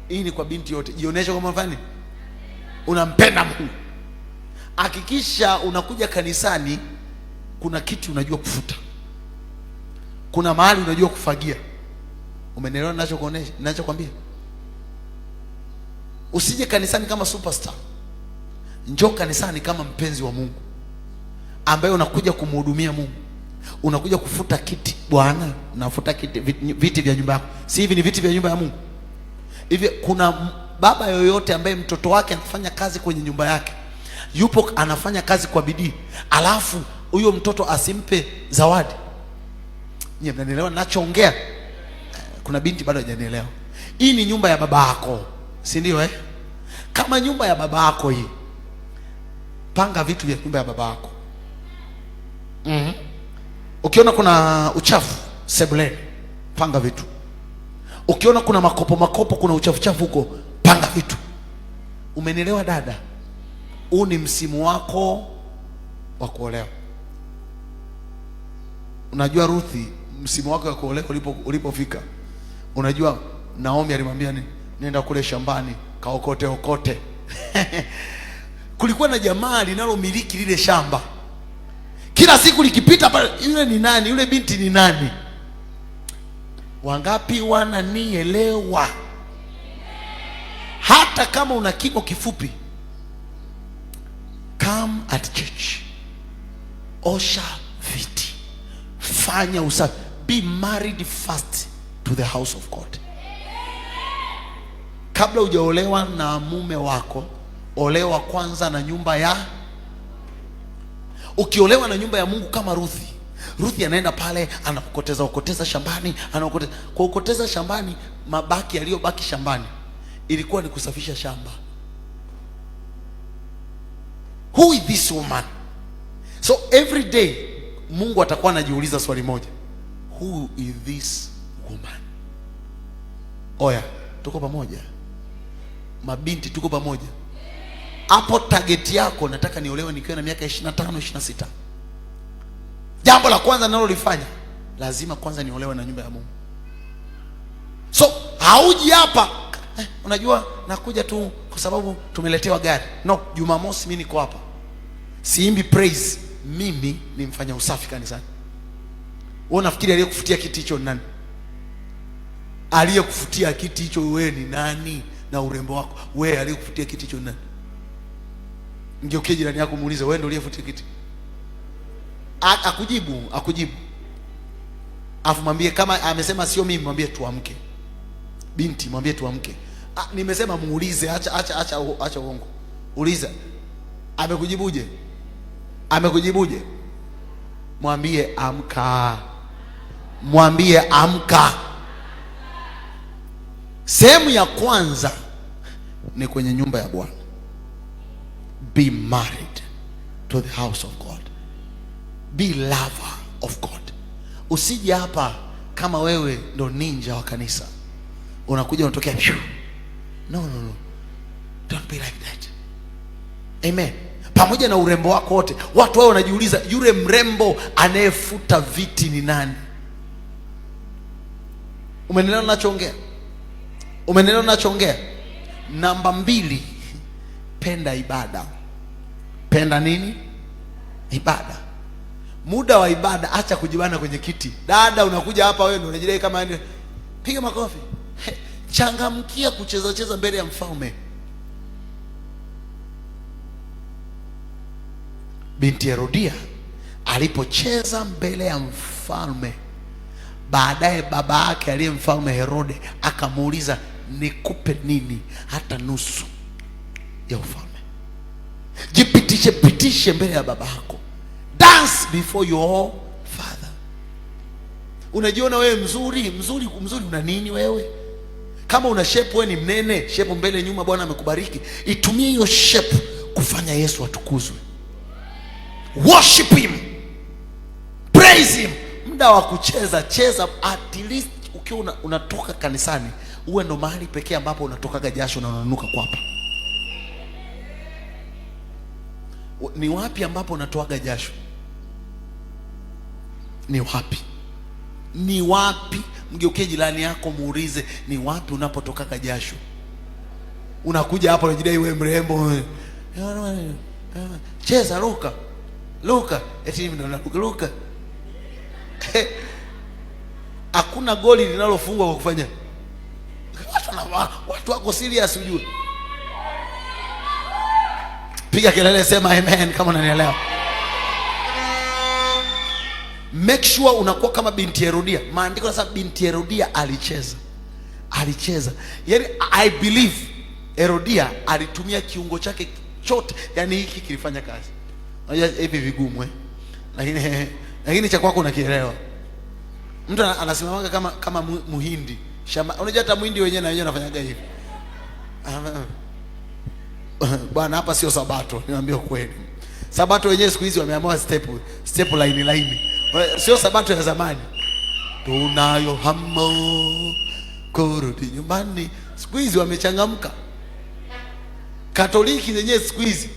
Speaker 1: Hii ni kwa binti yote, jioneshe kwamba unafanya unampenda Mungu. Hakikisha unakuja kanisani kuna kitu unajua kufuta, kuna mahali unajua kufagia. Umenielewa ninachokuonesha, ninachokwambia? Usije kanisani kama superstar, njoo kanisani kama mpenzi wa Mungu ambaye unakuja kumhudumia Mungu. Unakuja kufuta kiti. Bwana, nafuta kiti, viti vya nyumba yako. Si hivi ni viti vya nyumba ya Mungu? Hivi kuna baba yoyote ambaye mtoto wake anafanya kazi kwenye nyumba yake, yupo anafanya kazi kwa bidii, alafu huyo mtoto asimpe zawadi? Nyie mnanielewa ninachoongea? Kuna binti bado hajanielewa. Hii ni nyumba ya baba yako, si ndio? Kama nyumba ya baba yako hii, panga vitu vya nyumba ya baba yako. Ukiona kuna uchafu sebuleni, panga vitu. Ukiona kuna makopo kuna uchafu huko, panga vitu. Umenielewa dada? Huu ni msimu wako wa kuolewa. Unajua Ruthi, msimu wako wa kuolewa ulipofika, unajua Naomi alimwambia nini? Nenda kule shambani kaokote. Kulikuwa na jamaa linalomiliki lile shamba. Kila siku likipita pale, yule ni nani? Yule binti ni nani? Wangapi wananielewa? Hata kama una kimo kifupi, come at church, osha viti, fanya usafi, be married first to the house of God. Kabla hujaolewa na mume wako, olewa kwanza na nyumba ya. Ukiolewa na nyumba ya Mungu kama Ruthi anaenda pale anakokoteza shambani, anakokoteza shambani, mabaki yaliyobaki shambani ilikuwa ni kusafisha shamba. Who is this woman? So every day Mungu atakuwa anajiuliza swali moja, who is this woman? Oya, tuko pamoja? Mabinti tuko pamoja? Hapo target yako, nataka niolewe nikiwa na miaka 25, 26. Jambo la kwanza ninalolifanya, lazima kwanza niolewe na nyumba ya Mungu. So hauji hapa unajua nakuja tu kwa sababu tumeletewa gari. No, Jumamosi mimi niko hapa, siimbi praise, mimi ni mfanya usafi kanisani. Wewe unafikiri aliyekufutia kiti hicho ni nani? Aliyekufutia kiti hicho wewe ni nani? Na urembo wako wewe, aliyekufutia kiti hicho ni nani? Ngeukie jirani yako muulize, wewe ndio uliyefutia kiti? Akujibu. Afu mwambie, kama amesema sio mimi, mwambie tuamke. Binti, mwambie tuamke. Nimesema muulize, acha uongo. Uliza, amekujibuje? Mwambie amka. Sehemu ya kwanza ni kwenye nyumba ya Bwana. Be married to the house of God. Be lover of God. Usije hapa kama wewe ndo ninja wa kanisa, unakuja unatokea no. Don't be like that. Amen. Pamoja na urembo wako wote, watu wao wanajiuliza, yule mrembo anayefuta viti ni nani? Umeelewa ninachoongea? Namba 2, penda ibada. Penda nini? Ibada. Muda wa ibada, acha kujibana kwenye kiti. Dada, unakuja hapa wewe ndio unajidai kama Piga makofi. Changamkia kucheza cheza mbele ya mfalme. Binti Herodia alipocheza mbele ya mfalme, baadaye baba yake aliye mfalme Herode akamuuliza, nikupe nini hata nusu ya ufalme? Jipitishe pitishe mbele ya baba yako. Dance before your father. Unajiona wewe mzuri una nini wewe? Kama una shape wewe ni mnene, shape mbele nyuma, Bwana amekubariki. Itumie hiyo shape kufanya Yesu atukuzwe. Worship him. Praise him. Muda wa kucheza cheza, at least ukiwa unatoka kanisani uwe ndo mahali pekee ambapo unatokaga jasho na unanuka kwapa. Ni wapi ambapo unatoaga jasho? Ni wapi? Ni wapi? Mgeukie jirani yako muulize, ni wapi unapotokaga jasho? Unakuja hapo unajidai wewe mrembo. Cheza Luka. Eti mimi ndo Luka. Hakuna goli linalofungwa kwa kufanya. Watu wako serious ujue. Piga kelele, sema amen kama unanielewa. Make sure unakuwa kama binti Herodia. Maandiko yanasema binti Herodia alicheza. Yaani I believe Herodia alitumia kiungo chake chote. Yaani hiki kilifanya kazi. Unajua hivi vigumu lakini cha kwako unakielewa. Mtu anasimama kama muhindi. Unajua hata muhindi wenyewe na wenyewe anafanyaga hivi. Bwana hapa sio sabato, niwaambie ukweli. Sabato wenyewe siku hizi wameamua step line. Sio sabato ya zamani. Tunayo hamu kurudi nyumbani. Siku hizi wamechangamka. Katoliki zenyewe siku hizi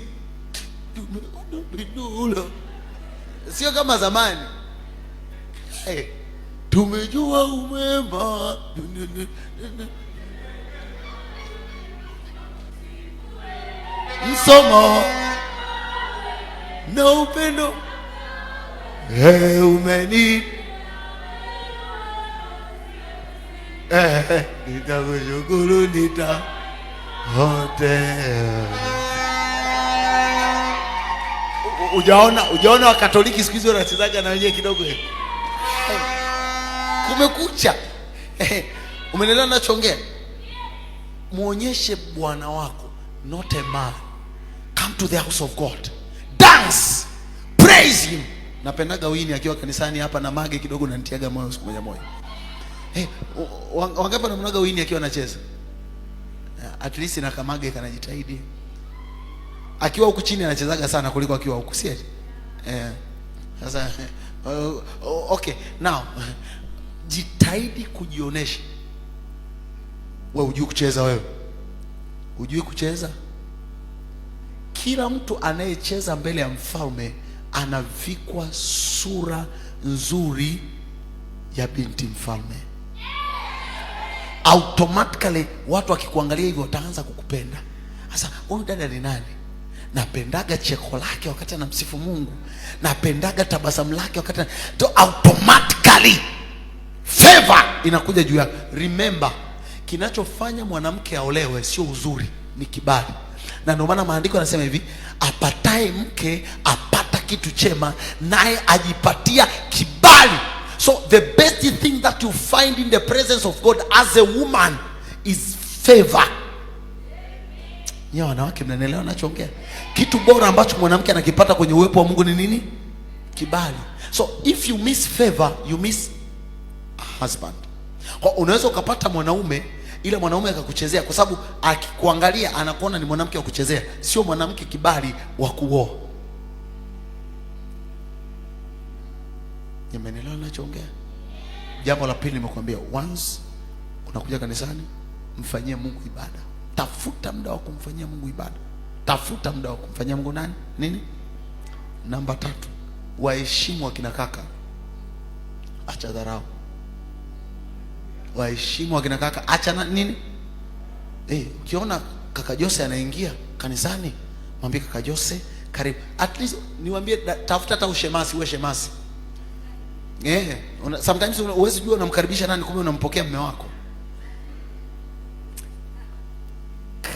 Speaker 1: sio kama zamani. Tumejua umema msomo na upendo umeni nitakushukuru hote. Ujaona wa Katoliki siku hizi wanachezaga na wenyewe kidogo. Kumekucha. Umeelewa ninachoongea? Muonyeshe Bwana wako, not a man. Come to the house of God. Dance. Praise him. Napendaga Wini akiwa kanisani hapa na Mage kidogo nanitiaga moyo siku moja. Wangapi wanamnaga Wini akiwa anacheza? At least na Kamage kanajitahidi. Akiwa huku chini anachezaga sana kuliko akiwa huku, si eti? Sasa okay, now jitahidi kujionesha. Wewe hujui kucheza wewe? Hujui kucheza? Kila mtu anayecheza mbele ya mfalme anavikwa sura nzuri ya binti mfalme. Automatically watu wakikuangalia hivyo wataanza kukupenda. Sasa huyu dada ni nani? Napendaga cheko lake wakati anamsifu Mungu. Napendaga tabasamu lake wakati automatically favor inakuja juu yako. Remember, kinachofanya mwanamke aolewe sio uzuri, ni kibali. Na ndio maana maandiko yanasema hivi, apataye mke apata kitu chema, naye ajipatia kibali. So the best thing that you find in the presence of God as a woman is favor. Nyewe wanawake mnanielewa ninachoongea? Kitu bora ambacho mwanamke anakipata kwenye uwepo wa Mungu ni nini? Kibali. So if you miss favor, you miss a husband. Kwa unaweza ukapata mwanaume ile mwanaume akakuchezea kwa sababu akikuangalia anakuona ni mwanamke wa kuchezea, sio mwanamke kibali wa kuoa. Nimeelewa ninachoongea? Jambo la pili nimekuambia, once unakuja kanisani, mfanyie Mungu ibada. Tafuta muda wa kumfanyia Mungu ibada. Tafuta muda wa kumfanyia Mungu nini? Namba 3, waheshimu akina kaka. Acha dharau. Waheshimu akina kaka, acha nini? Ukiona kaka Jose anaingia kanisani, mwambie kaka Jose, karibu. At least niwaambie tafuta hata ushemasi, uwe shemasi. Sometimes uwezi jua unamkaribisha nani, kumbe unampokea mume wako.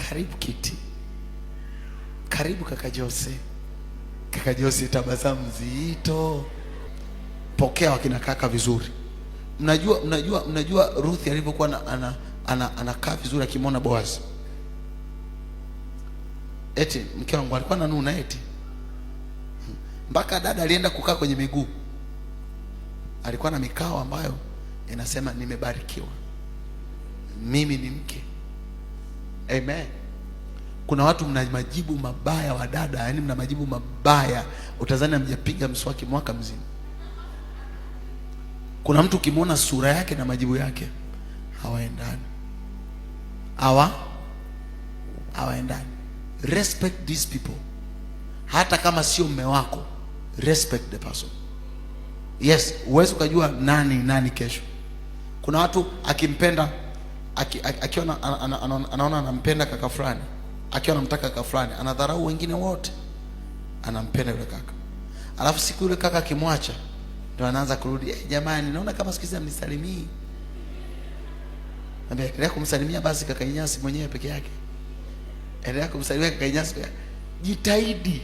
Speaker 1: Karibu kiti. Karibu kaka Jose. Kaka Jose, tabasamu nzito. Pokea wakina kaka vizuri. Mnajua Ruth alivyokuwa anakaa vizuri akimwona Boaz. Eti mke wangu alikuwa ananuna eti. Mpaka dada alienda kukaa kwenye miguu. Alikuwa na mikao ambayo inasema nimebarikiwa, mimi ni mke. Amen. Kuna watu mna majibu mabaya wa dada, yani mna majibu mabaya utazani hamjapiga mswaki mwaka mzima. Kuna mtu ukimwona sura yake na majibu yake hawaendani. Hawaendani. Respect these people. Hata kama sio mume wako, respect the person. Yes, uwezi ukajua nani kesho. Kuna watu akimpenda akiona anaona anampenda kaka fulani, akiwa anamtaka kaka fulani, anadharau wengine wote, anampenda yule kaka. Alafu siku yule kaka akimwacha, ndio anaanza kurudi, jamani naona kama siku hizi amnisalimii. Endelea kumsalimia basi kaka Inyasi mwenyewe peke yake. Endelea kumsalimia kaka Inyasi. Jitahidi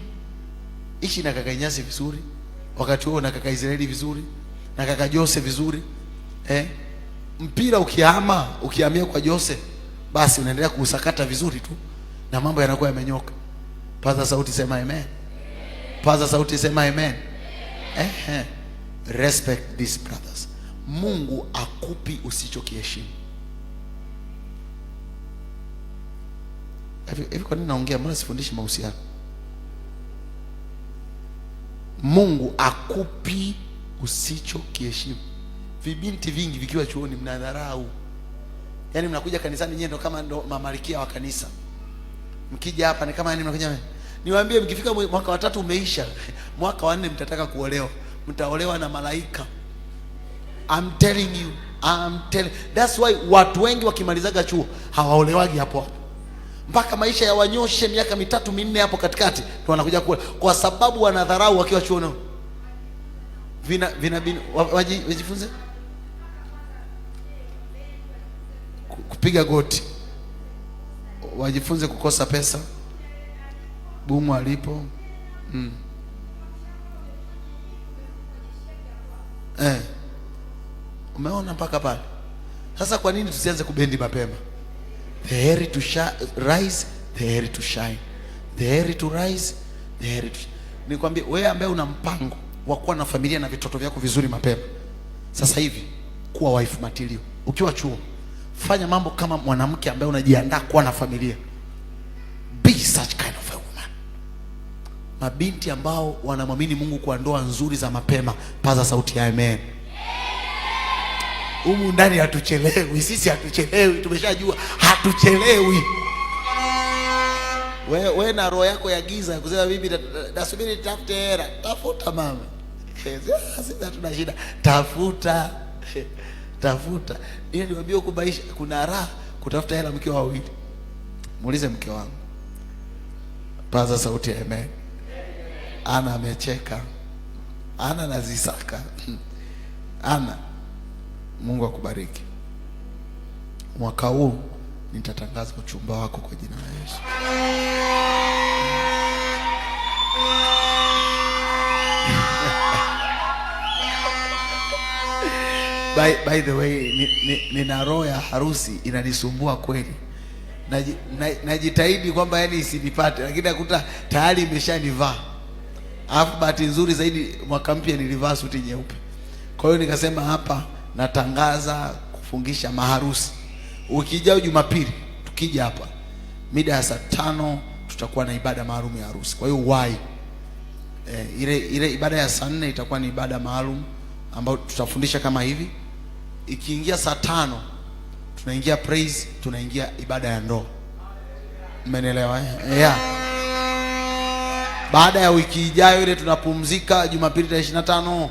Speaker 1: ishi na kaka Inyasi vizuri, wakati huo na kaka Israeli vizuri, na kaka Jose vizuri. Mpira ukihamia kwa Jose, basi unaendelea kusakata vizuri tu na mambo yanakuwa yamenyoka. Paza sauti sema amen. Paza sauti sema amen. Respect these brothers. Mungu akupi usichokiheshimu. Hivi kwa nini naongea? Mbona sifundishi mahusiano? Mungu akupi usichokiheshimu. Vibinti vingi vikiwa chuoni mnadharau. Yaani mnakuja kanisani nyenye ndo kama ndo mamalikia wa kanisa. Mkija hapa ni kama yani mnakuja, niwaambie mkifika mwaka wa 3 umeisha, mwaka wa 4 mtataka kuolewa. Mtaolewa na malaika. I'm telling you. That's why watu wengi wakimalizaga chuo hawaolewagi hapo. Mpaka maisha ya wanyoshe miaka 3 4 hapo katikati ndio wanakuja kula, kwa sababu wanadharau wakiwa chuoni. Wajifunze kupiga goti, wajifunze kukosa pesa bumu alipo. Umeona mpaka pale. Sasa kwa nini tusianze kubendi mapema? The heri to rise, the heri to shine. The heri to rise, the heri to... Nikwambie wewe ambaye una mpango wa kuwa na familia na vitoto vyako vizuri mapema, sasa hivi kuwa wife material. Ukiwa chuo, fanya mambo kama mwanamke ambaye unajiandaa kuwa na familia. Be such kind of a woman. Mabinti ambao wanamwamini Mungu kwa ndoa nzuri za mapema, paza sauti ya amen. Humu ndani hatuchelewi, sisi hatuchelewi, tumeshajua hatuchelewi. Wewe na roho yako ya giza kusema bibi nasubiri tafute hela, tafuta mama. Sisi hatuna shida, tafuta. Ili niwaambie huko maisha kuna raha kutafuta hela mkiwa wawili. Muulize mke wangu. Paza sauti ya amen. Ana amecheka. Ana nazisaka. Ana, Mungu akubariki. Mwaka huu nitatangaza uchumba wako kwa jina la Yesu. By the way, nina roho ya harusi inanisumbua kweli. Najitahidi kwamba yani isinipate, lakini nakuta tayari imeshanivaa. Alafu bahati nzuri zaidi mwaka mpya nilivaa suti nyeupe. Kwa hiyo nikasema hapa natangaza kufungisha maharusi. Ukija Jumapili tukija hapa mida ya saa 5 tutakuwa na ibada maalum ya harusi. Kwa hiyo wai ile ibada ya saa 4 itakuwa ni ibada maalum ambayo tutafundisha kama hivi. Ikiingia saa 5 tunaingia praise, tunaingia ibada ya ndoa. Mmenielewa Yeah. Baada ya wiki ijayo ile tunapumzika, Jumapili tarehe 25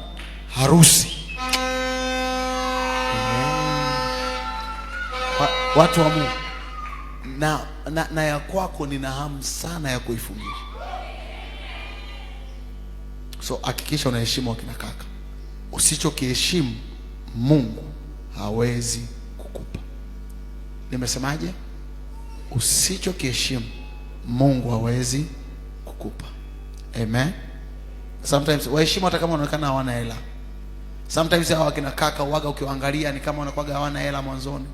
Speaker 1: harusi. Watu wa Mungu, na ya kwako nina hamu sana ya kuifungisha. So hakikisha unaheshimu wakina kaka. Usichokiheshimu Mungu hawezi kukupa. Nimesemaje? usichokiheshimu Mungu hawezi kukupa. Amen. Sometimes waheshimu hata kama wanaonekana hawana hela. Sometimes hao wakina kaka uwaga ukiwaangalia ni kama wanakuwa hawana hela mwanzoni.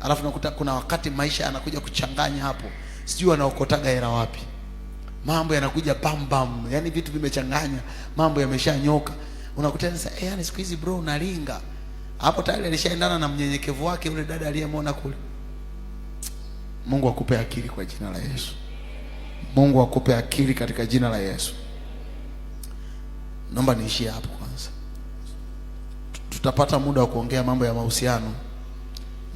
Speaker 1: Alafu nakuta kuna wakati maisha yanakuja kuchanganya hapo. Sijui wanaokotaga hela wapi. Mambo yanakuja bam bam. Yaani vitu vimechanganya, mambo yameshanyoka. Unakuta sasa yani siku hizi bro unalinga. Hapo tayari alishaendana na mnyenyekevu wake yule dada aliyemwona kule. Mungu akupe akili kwa jina la Yesu. Mungu akupe akili katika jina la Yesu. Naomba niishie hapo kwanza. Tutapata muda wa kuongea mambo ya mahusiano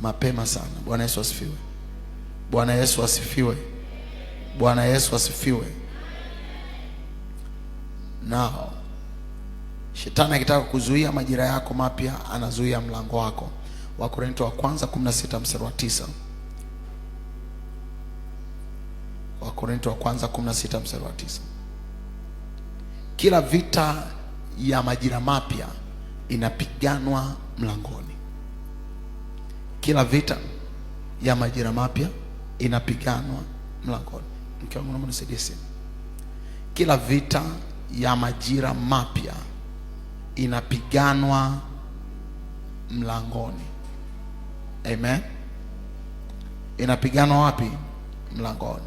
Speaker 1: mapema sana. Bwana Yesu asifiwe. Bwana Yesu asifiwe. Bwana Yesu asifiwe. Nao Shetani akitaka kuzuia majira yako mapya, anazuia mlango wako. Wakorintho wa kwanza 16 mstari wa 9. Wakorintho wa kwanza 16 mstari wa 9. Kila vita ya majira mapya inapiganwa mlangoni. Kila vita ya majira mapya inapiganwa mlangoni. Mke wangu naomba nisaidie simu. Kila vita ya majira mapya inapiganwa mlangoni. Amen. Inapiganwa wapi? Mlangoni.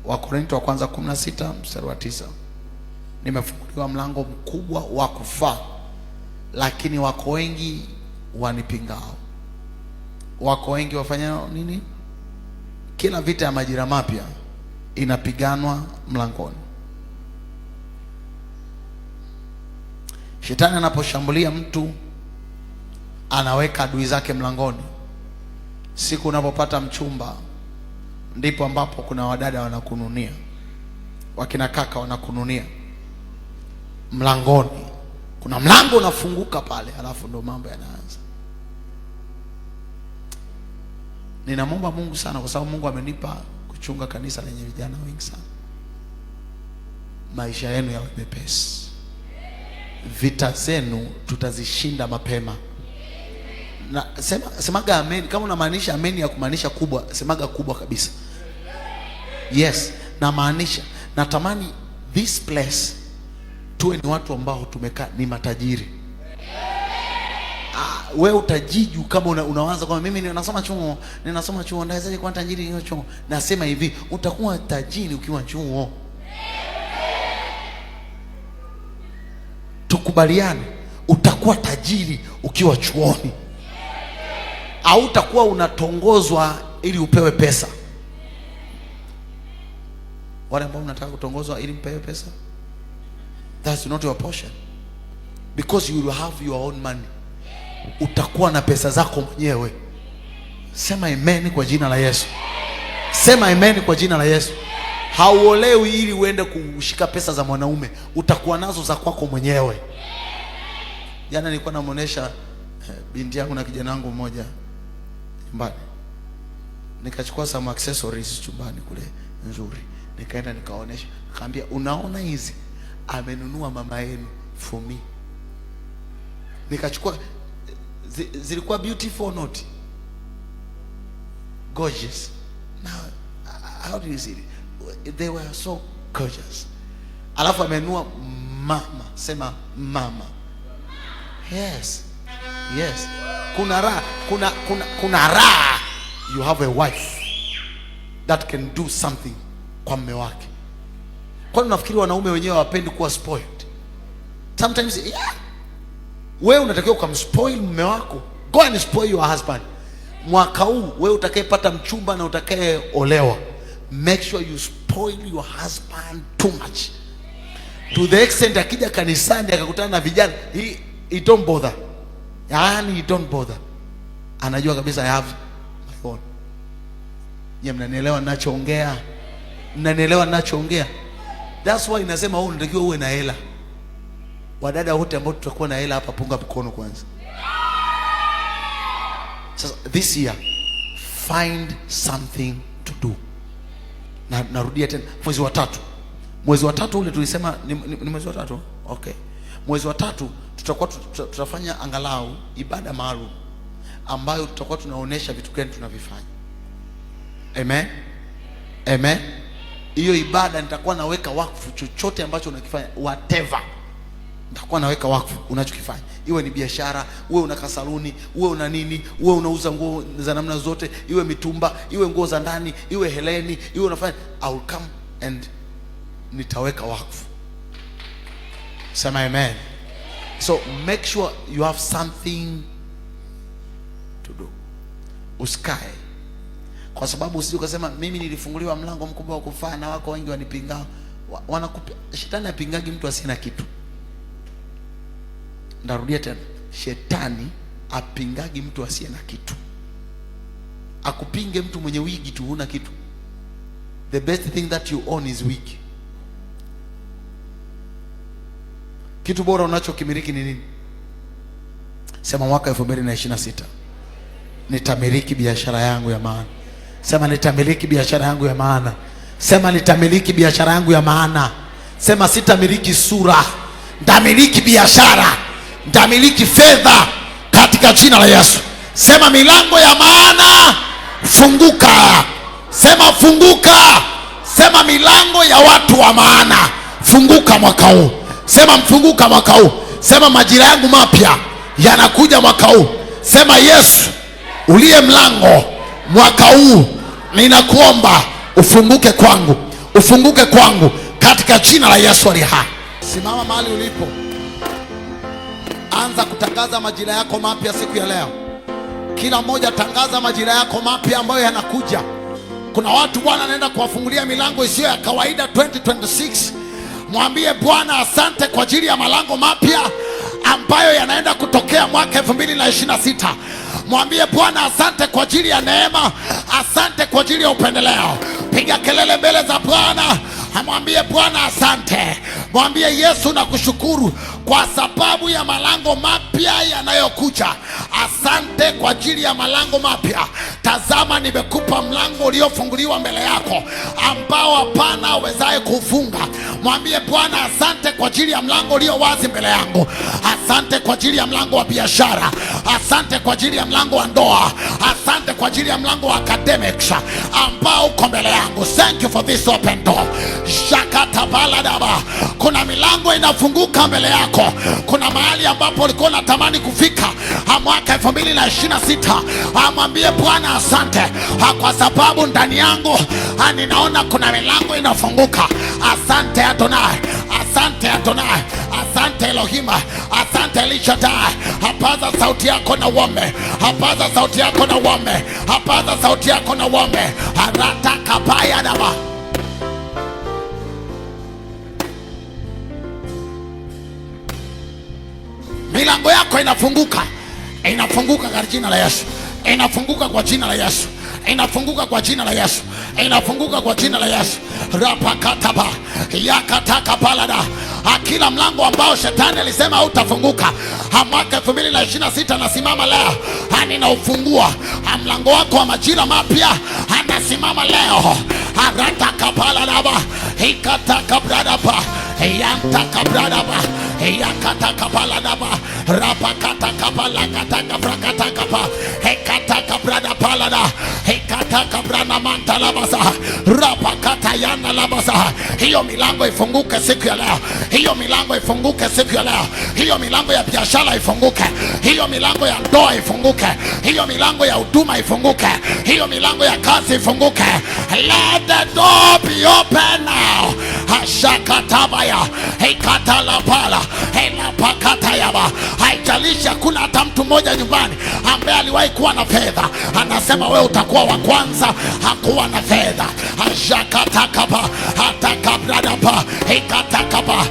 Speaker 1: Wakorintho wa kwanza 16 mstari wa 9. Nimefunguliwa mlango mkubwa wa kufaa, lakini wako wengi wanipingao. Wako wengi wafanya nini? Kila vita ya majira mapya inapiganwa mlangoni. Shetani anaposhambulia mtu anaweka adui zake mlangoni. Siku unapopata mchumba ndipo ambapo kuna wadada wanakununia, wakina kaka wanakununia mlangoni. Kuna mlango unafunguka pale, alafu ndo mambo yanaanza. Ninamwomba Mungu sana kwa sababu Mungu amenipa kuchunga kanisa lenye vijana wengi sana. Maisha yenu yawe mepesi. Vita zenu tutazishinda mapema. Na semaga amen. Kama unamaanisha amen ya kumaanisha kubwa, semaga kubwa kabisa. Yes, na maanisha natamani this place tuwe ni watu ambao tumekaa ni matajiri. Wewe utajiju kama unawaza kwa mimi ninasoma chuo ndawezaje kuwa tajiri hiyo chuo? Nasema hivi, utakuwa tajiri ukiwa chuo. Tukubaliane, utakuwa tajiri ukiwa chuoni. Au utakuwa unatongozwa ili upewe pesa. Wale ambao mnataka kutongozwa ili mpewe pesa, that's not your portion, because you will have your own money. Utakuwa na pesa zako mwenyewe. Sema amen kwa jina la Yesu. Sema amen kwa jina la Yesu. Hauolewi ili uende kushika pesa za mwanaume. Utakuwa nazo za kwako mwenyewe. Jana nilikuwa namuonesha binti yangu na kijana wangu mmoja nyumbani. Nikachukua some accessories chumbani kule nzuri. Nikaenda nikaonesha. Nikamwambia, unaona hizi? Amenunua mama yenu for me. Nikachukua, zilikuwa beautiful or not? Gorgeous. Now, how do you see it? They were so gorgeous. Alafu amenunua mama. Sema mama. Yes. Yes. Kuna raha. Kuna raha. You have a wife that can do something kwa mume wake. Kwani unafikiri wanaume wenyewe hawapendi kuwa spoiled? Sometimes, yeah. Wewe unatakiwa kumspoil mume wako. Go and spoil your husband. Mwaka huu wewe utakayepata mchumba na utakayeolewa, make sure you spoil your husband too much. To the extent akija kanisani akakutana na vijana, he don't bother. Yaani he don't bother. Anajua kabisa I have my own. Nyie mnanielewa ninachoongea? Mnanielewa ninachoongea? That's why inasema wewe unatakiwa uwe na hela. Wadada wote ambao tutakuwa na hela hapa, punga mkono kwanza. Sasa this year find something to do. Na narudia tena, mwezi wa tatu ule tulisema ni mwezi wa tatu. Okay. Mwezi wa tatu tutafanya angalau ibada maalum ambayo tutakuwa tunaonesha vitu gani tunavifanya. Amen. Amen. Hiyo ibada nitakuwa naweka wakfu, chochote ambacho unakifanya, whatever, nitakuwa naweka wakfu unachokifanya. Iwe ni biashara, uwe una kasaluni, uwe una nini, uwe unauza nguo za namna zote, iwe mitumba, iwe nguo za ndani, iwe heleni, iwe unafanya, I will come and nitaweka wakfu. Sema amen. So make sure you have something to do. Usikae kwa sababu usije ukasema mimi nilifunguliwa mlango mkubwa wa kufaa na wako wengi wanipingao. Shetani apingagi mtu asiye na kitu. Ndarudia tena, shetani apingagi mtu asiye na kitu. Akupinge mtu mwenye wigi tu, huna kitu. The best thing that you own is wig. Kitu bora unachokimiliki ni nini? Sema mwaka 2026 nitamiliki biashara yangu ya maana. Sema nitamiliki biashara yangu ya maana. Sema nitamiliki biashara yangu ya maana. Sema sitamiliki sura, nitamiliki biashara, nitamiliki fedha katika jina la Yesu. Sema milango ya maana funguka. Sema funguka. Sema milango ya watu wa maana funguka mwaka huu. Sema mfunguka mwaka huu. Sema majira yangu mapya yanakuja mwaka huu. Sema Yesu uliye mlango mwaka huu, ninakuomba ufunguke kwangu, ufunguke kwangu katika jina la Yesu aliye hai. Simama mahali ulipo, anza kutangaza majira yako mapya siku ya leo. Kila mmoja tangaza majira yako mapya ambayo yanakuja. Kuna watu Bwana anaenda kuwafungulia milango isiyo ya kawaida 2026. Mwambie Bwana asante kwa ajili ya malango mapya ambayo yanaenda kutokea mwaka 2026. Mwambie Bwana asante kwa ajili ya neema, asante kwa ajili ya upendeleo. Piga kelele mbele za Bwana, mwambie Bwana asante. Mwambie Yesu nakushukuru kwa sababu ya malango mapya yanayokuja. Asante kwa ajili ya malango mapya. Tazama nimekupa mlango uliofunguliwa mbele yako ambao hapana awezaye kufunga. Mwambie Bwana asante kwa ajili ya mlango ulio wazi mbele yangu. Asante kwa ajili ya mlango wa biashara. Asante kwa ajili ya mlango wa ndoa. Asante kwa ajili ya mlango wa academics ambao uko mbele yangu. Thank you for this open door. Shakata baladaba. Kuna milango inafunguka mbele yako. Kuna mahali ambapo ulikuwa unatamani kufika mwaka 2026. Mwambie Bwana asante kwa sababu ndani yangu ninaona kuna milango inafunguka. Asante Adonai, asante Adonai, asante Elohima, asante Elishadai. Hapaza sauti yako na uombe, hapaza sauti yako na uombe, hapaza sauti yako na uombe. Harata kabaya daba. Milango yako inafunguka, inafunguka kwa jina la Yesu, inafunguka kwa jina la Yesu, inafunguka kwa jina la Yesu, inafunguka kwa jina la Yesu. Rapakataba yakataka balada. Kila mlango ambao shetani alisema hautafunguka mwaka 2026 nasimama leo, ninaufungua. Mlango wako wa majira mapya anasimama leo. Arataka baladaba ikataka bradaba yantaka bradaba yakataka baladaba rapakataka balakataka brakataka pa hekataka brada palada hekataka brana manta labasa rapakata yana labasa. Hiyo milango ifunguke siku ya leo. Hiyo milango ifunguke siku ya leo. Hiyo milango ya biashara ifunguke. Hiyo milango ya ndoa ifunguke. Hiyo milango ya huduma ifunguke. Hiyo milango ya kazi ifunguke. Let the door be open now. Hashakatabaya hekatalapala helapakatayaba. Haijalishi hakuna hata mtu mmoja nyumbani ambaye aliwahi kuwa na fedha, anasema wewe utakuwa wa kwanza hakuwa na fedha. Hashakatakaba hatakabradaba hekatakaba.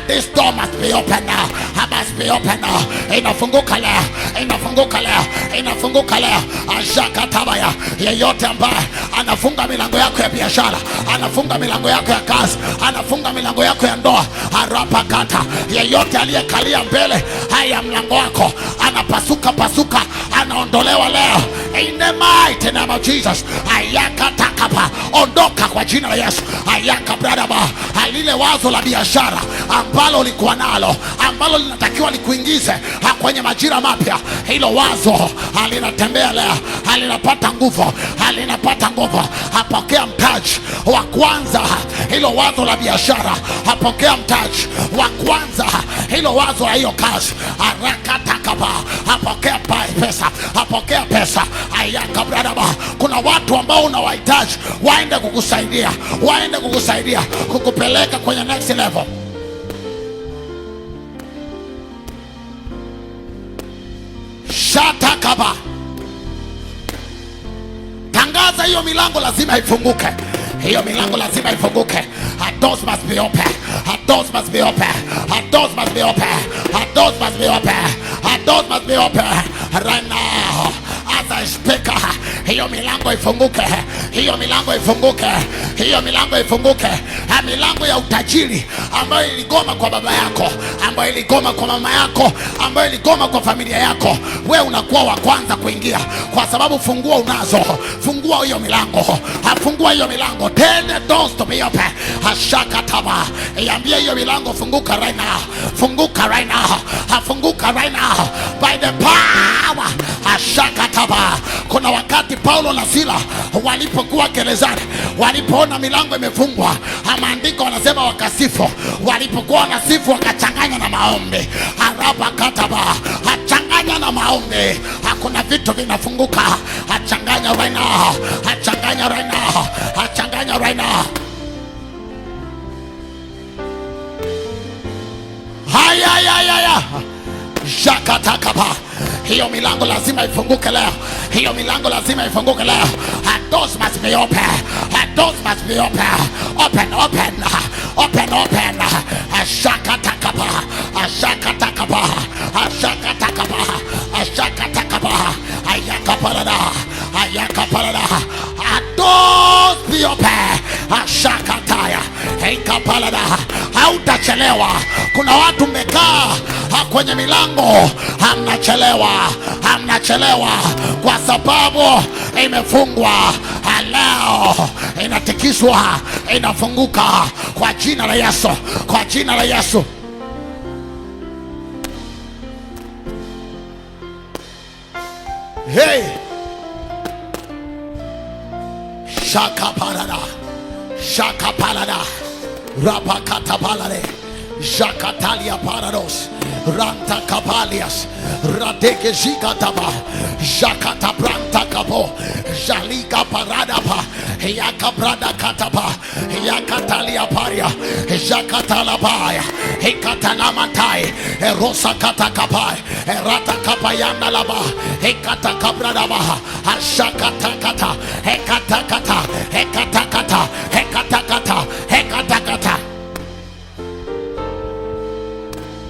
Speaker 1: This door must be open now. Must be open now. Inafunguka leo, inafunguka leo, inafunguka leo. Ashakatabaya. Yeyote ambaye anafunga milango yako ya biashara, anafunga milango yako ya kazi, anafunga milango yako ya ndoa, harapakata. Yeyote aliyekalia mbele haya mlango wako anapasuka, anaondolewa leo in the mighty name of Jesus. Ayakata ondoka kwa jina la Yesu. Ayaka bradaba, lile wazo la biashara ambalo ulikuwa nalo, ambalo linatakiwa likuingize kwenye majira mapya, hilo wazo linatembea leo, linapata nguvu, linapata nguvu. Apokea mtaji wa kwanza, hilo wazo la biashara, apokea mtaji wa kwanza, hilo wazo la hiyo kazi. Arakatakaba, apokea pesa, apokea pesa. Ayaka bradaba, kuna watu ambao unawahitaji waende kukusaidia, waende kukusaidia kukupeleka kwenye next level. Shatakaba, tangaza hiyo milango lazima ifunguke, hiyo milango lazima ifunguke. Doors must be open, doors must be open, doors must be open, doors must be open, doors must be open right now as I speak. Hiyo milango ifunguke, hiyo milango ifunguke, hiyo milango ifunguke. Milango ya utajiri ambayo iligoma kwa baba yako, ambayo iligoma kwa mama yako, ambayo iligoma kwa familia yako, wewe unakuwa wa kwanza kuingia, kwa sababu funguo unazo. Fungua hiyo milango, fungua hiyo milango. Tell the doors to be open. Ashakataba, iambie hiyo milango funguka right now, funguka right now, funguka right now by the power. Ashakataba. Kuna wakati Paulo na Sila walipokuwa gerezani, walipoona milango imefungwa, maandiko wanasema wakasifu. Walipokuwa wanasifu wakachanganya na maombi. Araba kataba, achanganya na maombi, hakuna vitu vinafunguka. Achanganya right now, achanganya right now, achanganya right now. Haya Shakatakaba, hiyo milango lazima ifunguke leo, hiyo milango lazima ifunguke leo. Doors must be open, doors must be open, open, open, open, open. Shakatakaba, Shakatakaba, Shakatakaba, Shakatakaba, Ayakapalada, Ayakapalada. Doors be open. Shakataya, Ayakapalada. Hautachelewa. Kuna watu mmekaa kwenye milango, hamnachelewa, hamnachelewa kwa sababu imefungwa. Leo inatikiswa, inafunguka kwa jina la Yesu, kwa jina la Yesu. Hey, shakapalada, shakapalada, rapakatabalade, Jakatalia parados, Ranta Kapalias, Radeke Zikataba, Jakata Branta Kapo, Jalika Paradapa, Yakabrada Katapa, Yakatalia Paria, Jakatalabaya, Hekatanamantai, Rosa Katakapai, Rata Kapayana Laba, Hekata Kabradaba, Ashakatakata, Hekatakata, Hekatakata,